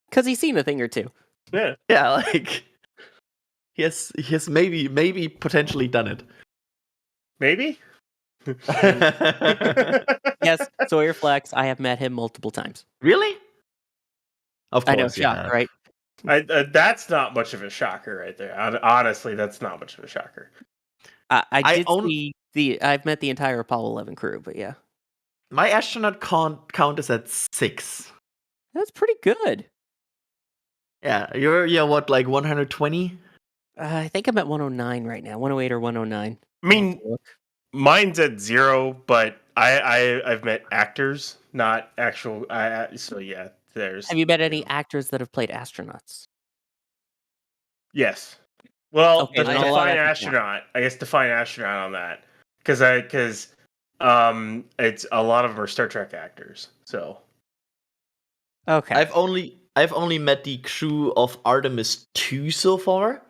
Because he's seen a thing or two. Yeah. Yeah, like he has maybe potentially done it. Maybe? Yes, Sawyer Flex. I have met him multiple times. Really? Of course, I know, shocker, right? That's not much of a shocker right there. Honestly, that's not much of a shocker. I've met the entire Apollo 11 crew, but yeah. My astronaut count is at 6. That's pretty good. Yeah, you're what, like 120? I think I'm at 109 right now, 108 or 109. I mean, mine's at 0, but I've met actors, not actual. So yeah, there's. Have you met any actors that have played astronauts? Yes. Well, okay, define astronaut. I guess define astronaut on that, because it's a lot of them are Star Trek actors. So. Okay. I've only met the crew of Artemis 2 so far,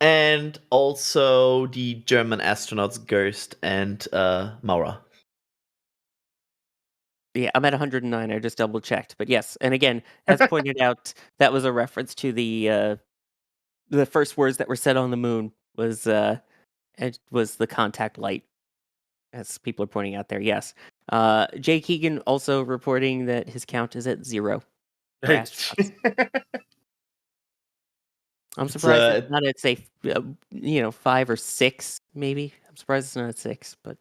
and also the German astronauts Gerst and Maurer. Yeah, I'm at 109. I just double checked, but yes, and again, as pointed out, that was a reference to the first words that were said on the moon was it was the contact light, as people are pointing out there. Yes, Jay Keegan also reporting that his count is at 0. I'm surprised it's not at, say, 5 or 6, maybe. I'm surprised it's not at 6, but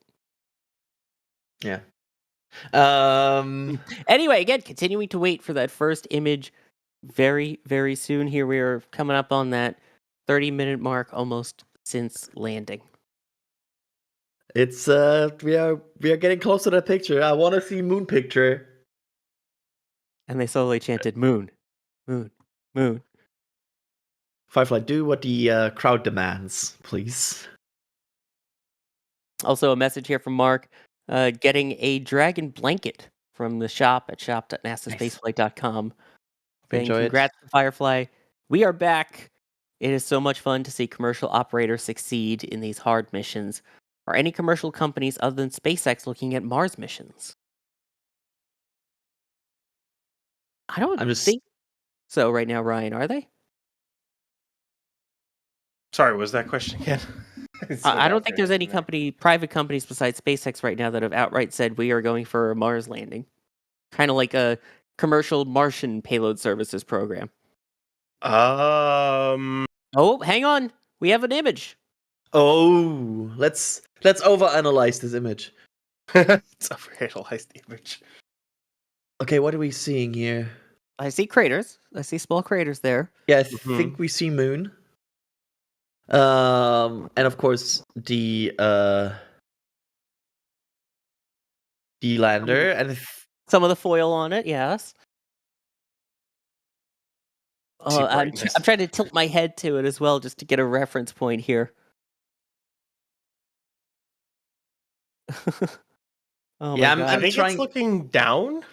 yeah. Anyway, again, continuing to wait for that first image very, very soon. Here we are coming up on that 30-minute mark almost since landing. It's we are getting close to that picture. I want to see moon picture. And they slowly chanted moon, moon, moon. Firefly, do what the crowd demands, please. Also, a message here from Mark, getting a dragon blanket from the shop at shop.nasaspaceflight.com. Congrats to Firefly. We are back. It is so much fun to see commercial operators succeed in these hard missions. Are any commercial companies other than SpaceX looking at Mars missions? I don't think so right now, Ryan. Are they? Sorry, what was that question again? I don't think there's any private companies besides SpaceX right now that have outright said we are going for a Mars landing. Kind of like a commercial Martian payload services program. Oh, hang on. We have an image. Oh, let's overanalyze this image. Let's overanalyze the image. Okay, what are we seeing here? I see craters. I see small craters there. Yeah, I think we see moon. And of course the lander and some of the foil on it. Yes. I'm trying to tilt my head to it as well, just to get a reference point here. Yeah, I think it's looking down.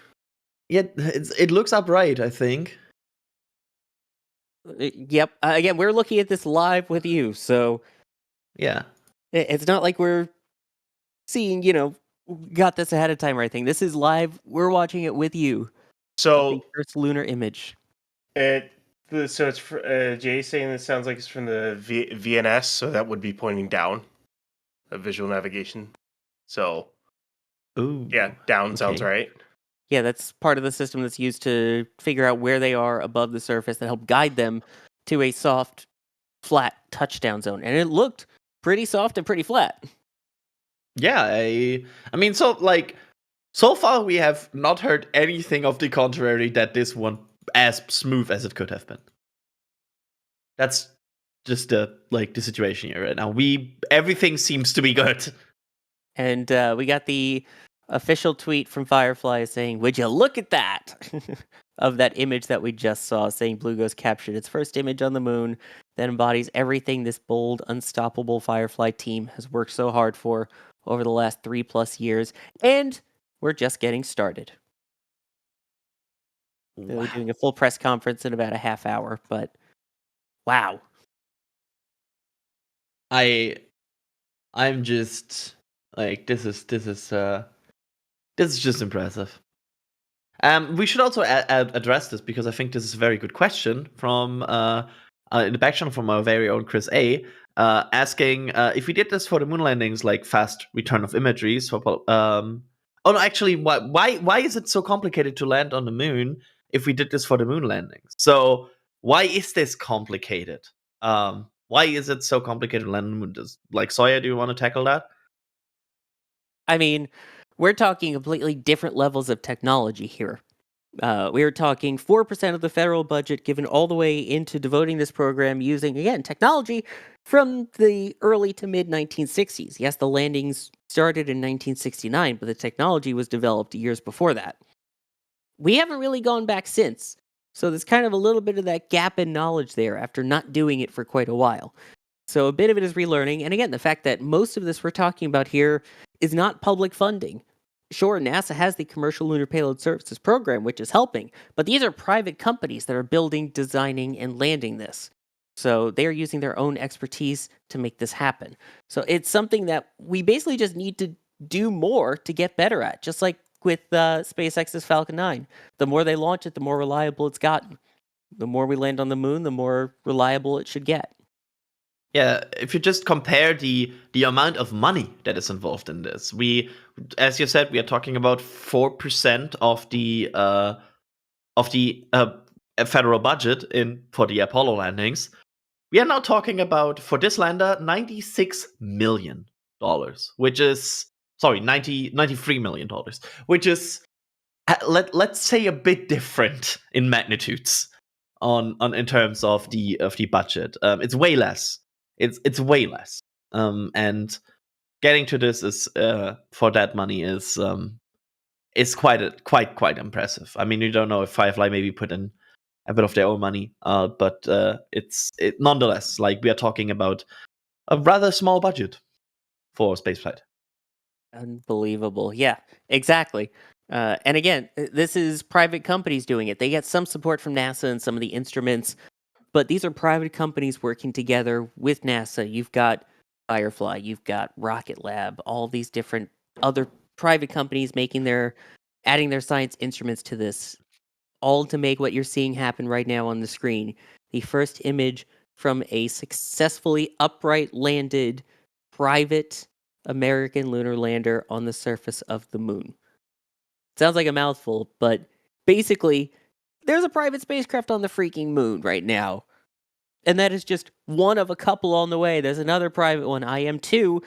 Yeah, it looks upright, I think. Yep. Again, we're looking at this live with you, so yeah, it's not like we're seeing, got this ahead of time or anything. This is live. We're watching it with you. So the first lunar image. So it's Jay saying this sounds like it's from the VNS, so that would be pointing down. A visual navigation. So, ooh, yeah, down sounds right. Yeah, that's part of the system that's used to figure out where they are above the surface and help guide them to a soft, flat touchdown zone. And it looked pretty soft and pretty flat. Yeah, I mean, so far we have not heard anything of the contrary that this one as smooth as it could have been. That's just the situation here right now. Everything seems to be good. And we got the official tweet from Firefly saying, "Would you look at that?" of that image that we just saw, saying Blue Ghost captured its first image on the moon that embodies everything this bold, unstoppable Firefly team has worked so hard for over the last 3+ years. And we're just getting started. They'll be doing a full press conference in about a half hour, but wow. I'm just this is just impressive. We should also address this because I think this is a very good question from in the back channel from our very own Chris A, asking if we did this for the moon landings, like fast return of imagery. Oh no, actually, why is it so complicated to land on the moon if we did this for the moon landings? So why is this complicated? Why is it so complicated to land on the moon? Sawyer, do you want to tackle that? I mean, we're talking completely different levels of technology here. We are talking 4% of the federal budget given all the way into devoting this program using, again, technology from the early to mid 1960s. Yes, the landings started in 1969, but the technology was developed years before that. We haven't really gone back since, so there's kind of a little bit of that gap in knowledge there after not doing it for quite a while. So a bit of it is relearning, and again, the fact that most of this we're talking about here is not public funding. Sure, NASA has the Commercial Lunar Payload Services Program, which is helping, but these are private companies that are building, designing, and landing this. So they are using their own expertise to make this happen. So it's something that we basically just need to do more to get better at, just like with SpaceX's Falcon 9. The more they launch it, the more reliable it's gotten. The more we land on the moon, the more reliable it should get. Yeah, if you just compare the amount of money that is involved in this, as you said, we are talking about 4% of the federal budget for the Apollo landings. We are now talking about, for this lander, $96 million, which is $93 million, which is let's say a bit different in magnitudes in terms of the budget. It's way less. It's way less. And getting to this is for that money is quite impressive. I mean, you don't know if Firefly maybe put in a bit of their own money, but it nonetheless, we are talking about a rather small budget for spaceflight. Unbelievable. Yeah, exactly. And again, this is private companies doing it. They get some support from NASA and some of the instruments, but these are private companies working together with NASA. You've got Firefly, you've got Rocket Lab, all these different other private companies adding their science instruments to this, all to make what you're seeing happen right now on the screen. The first image from a successfully upright landed private American lunar lander on the surface of the moon. Sounds like a mouthful, but basically, there's a private spacecraft on the freaking moon right now. And that is just one of a couple on the way. There's another private one, IM-2,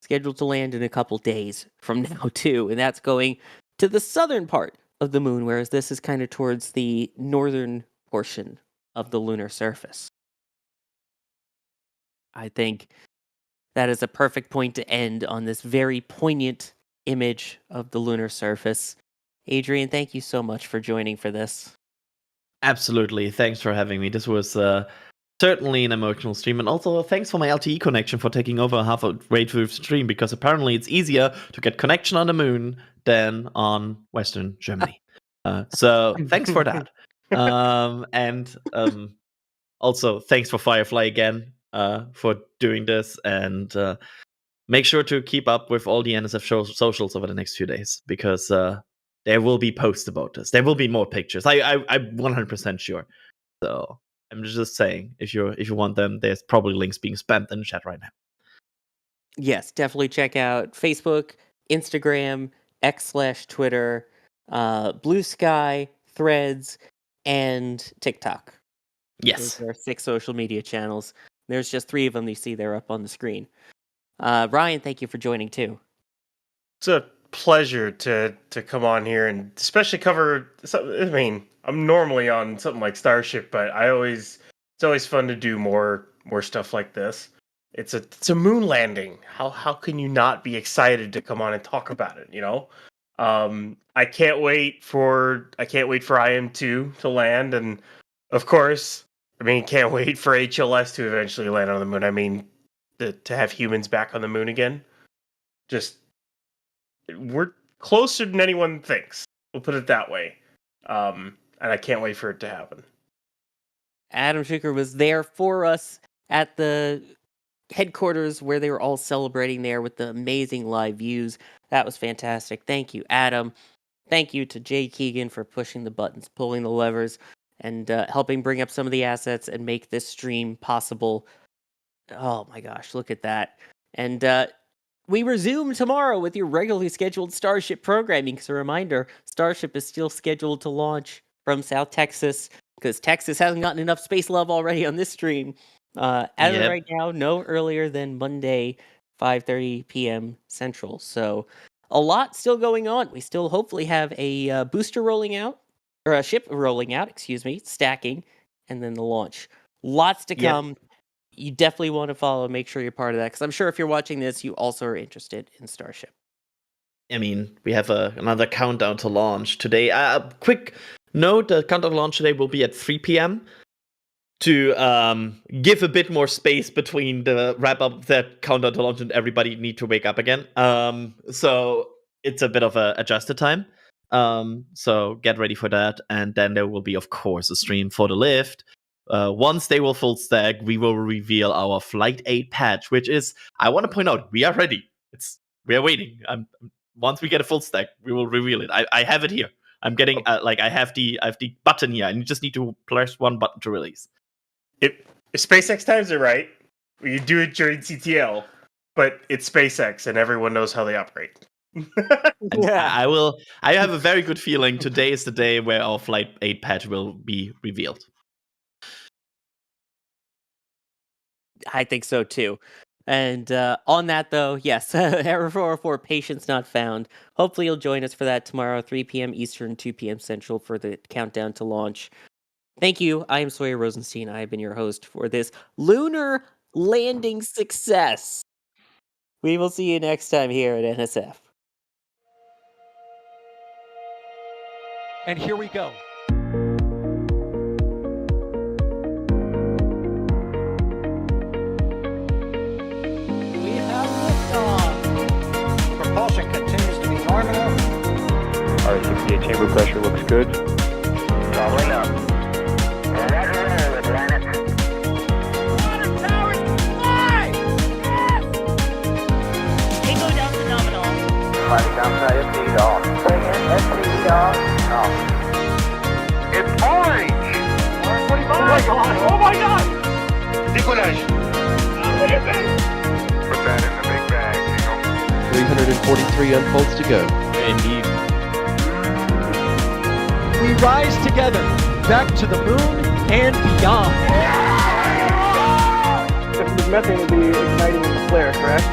scheduled to land in a couple days from now, too. And that's going to the southern part of the moon, whereas this is kind of towards the northern portion of the lunar surface. I think that is a perfect point to end on this very poignant image of the lunar surface. Adrian, thank you so much for joining for this. Absolutely. Thanks for having me. This was certainly an emotional stream. And also, thanks for my LTE connection for taking over halfway through the stream, because apparently it's easier to get connection on the moon than on Western Germany. So thanks for that. And also, thanks for Firefly again for doing this. And make sure to keep up with all the NSF socials over the next few days, because there will be posts about this. There will be more pictures. I'm 100% sure. So I'm just saying, if you want them, there's probably links being spammed in the chat right now. Yes, definitely check out Facebook, Instagram, X/Twitter. Blue Sky, Threads, and TikTok. Yes. There are 6 social media channels. There's just 3 of them you see there up on the screen. Ryan, thank you for joining too. It's a pleasure to come on here and especially cover something. I mean, I'm normally on something like Starship, but it's always fun to do more stuff like this. It's a moon landing. How can you not be excited to come on and talk about it? You know, I can't wait for IM2 to land, and of course, I mean, can't wait for HLS to eventually land on the moon. I mean, to have humans back on the moon again. Just we're closer than anyone thinks. We'll put it that way. And I can't wait for it to happen. Adam Schuker was there for us at the headquarters where they were all celebrating there with the amazing live views. That was fantastic. Thank you, Adam. Thank you to Jay Keegan for pushing the buttons, pulling the levers, and helping bring up some of the assets and make this stream possible. Oh my gosh, look at that. And we resume tomorrow with your regularly scheduled Starship programming. As a reminder, Starship is still scheduled to launch from South Texas because Texas hasn't gotten enough space love already on this stream. As of right now, no earlier than Monday, 5:30 p.m. Central. So a lot still going on. We still hopefully have a booster rolling out, or a ship rolling out, stacking, and then the launch. Lots to come. Yep. You definitely want to follow. Make sure you're part of that, because I'm sure if you're watching this, you also are interested in Starship. I mean, we have another countdown to launch today. Quick note, the countdown to launch today will be at 3 p.m. to give a bit more space between the wrap-up of that countdown to launch and everybody need to wake up again. So it's a bit of a adjusted time. So get ready for that. And then there will be, of course, a stream for the lift. Once they will full stack, we will reveal our Flight 8 patch, which is, I want to point out, we are ready. We are waiting. Once we get a full stack, we will reveal it. I have it here. I'm getting I have the button here, and you just need to press one button to release. If SpaceX times are right, we do it during CTL, but it's SpaceX, and everyone knows how they operate. I have a very good feeling today is the day where our Flight 8 patch will be revealed. I think so too. And on that though, yes, error 404, patience not found. Hopefully you'll join us for that tomorrow, 3 p.m. Eastern, 2 p.m. Central for the countdown to launch. Thank you. I am Sawyer Rosenstein. I have been your host for this lunar landing success. We will see you next time here at NSF. And here we go. Propulsion continues to be nominal. R68 chamber pressure looks good. Traveling up. Roger, with planet. Water towers, fly! Yes! Tango down to nominal. Fighting downside at speed off. Bring in SPD off. It's orange! R45! Oh my god! Oh my god! Decollage! Look at this! Put that in the big bag, Eagle. 343 unfolds to go. Indeed. We rise together, back to the moon and beyond. If the methane would be igniting in the flare, correct?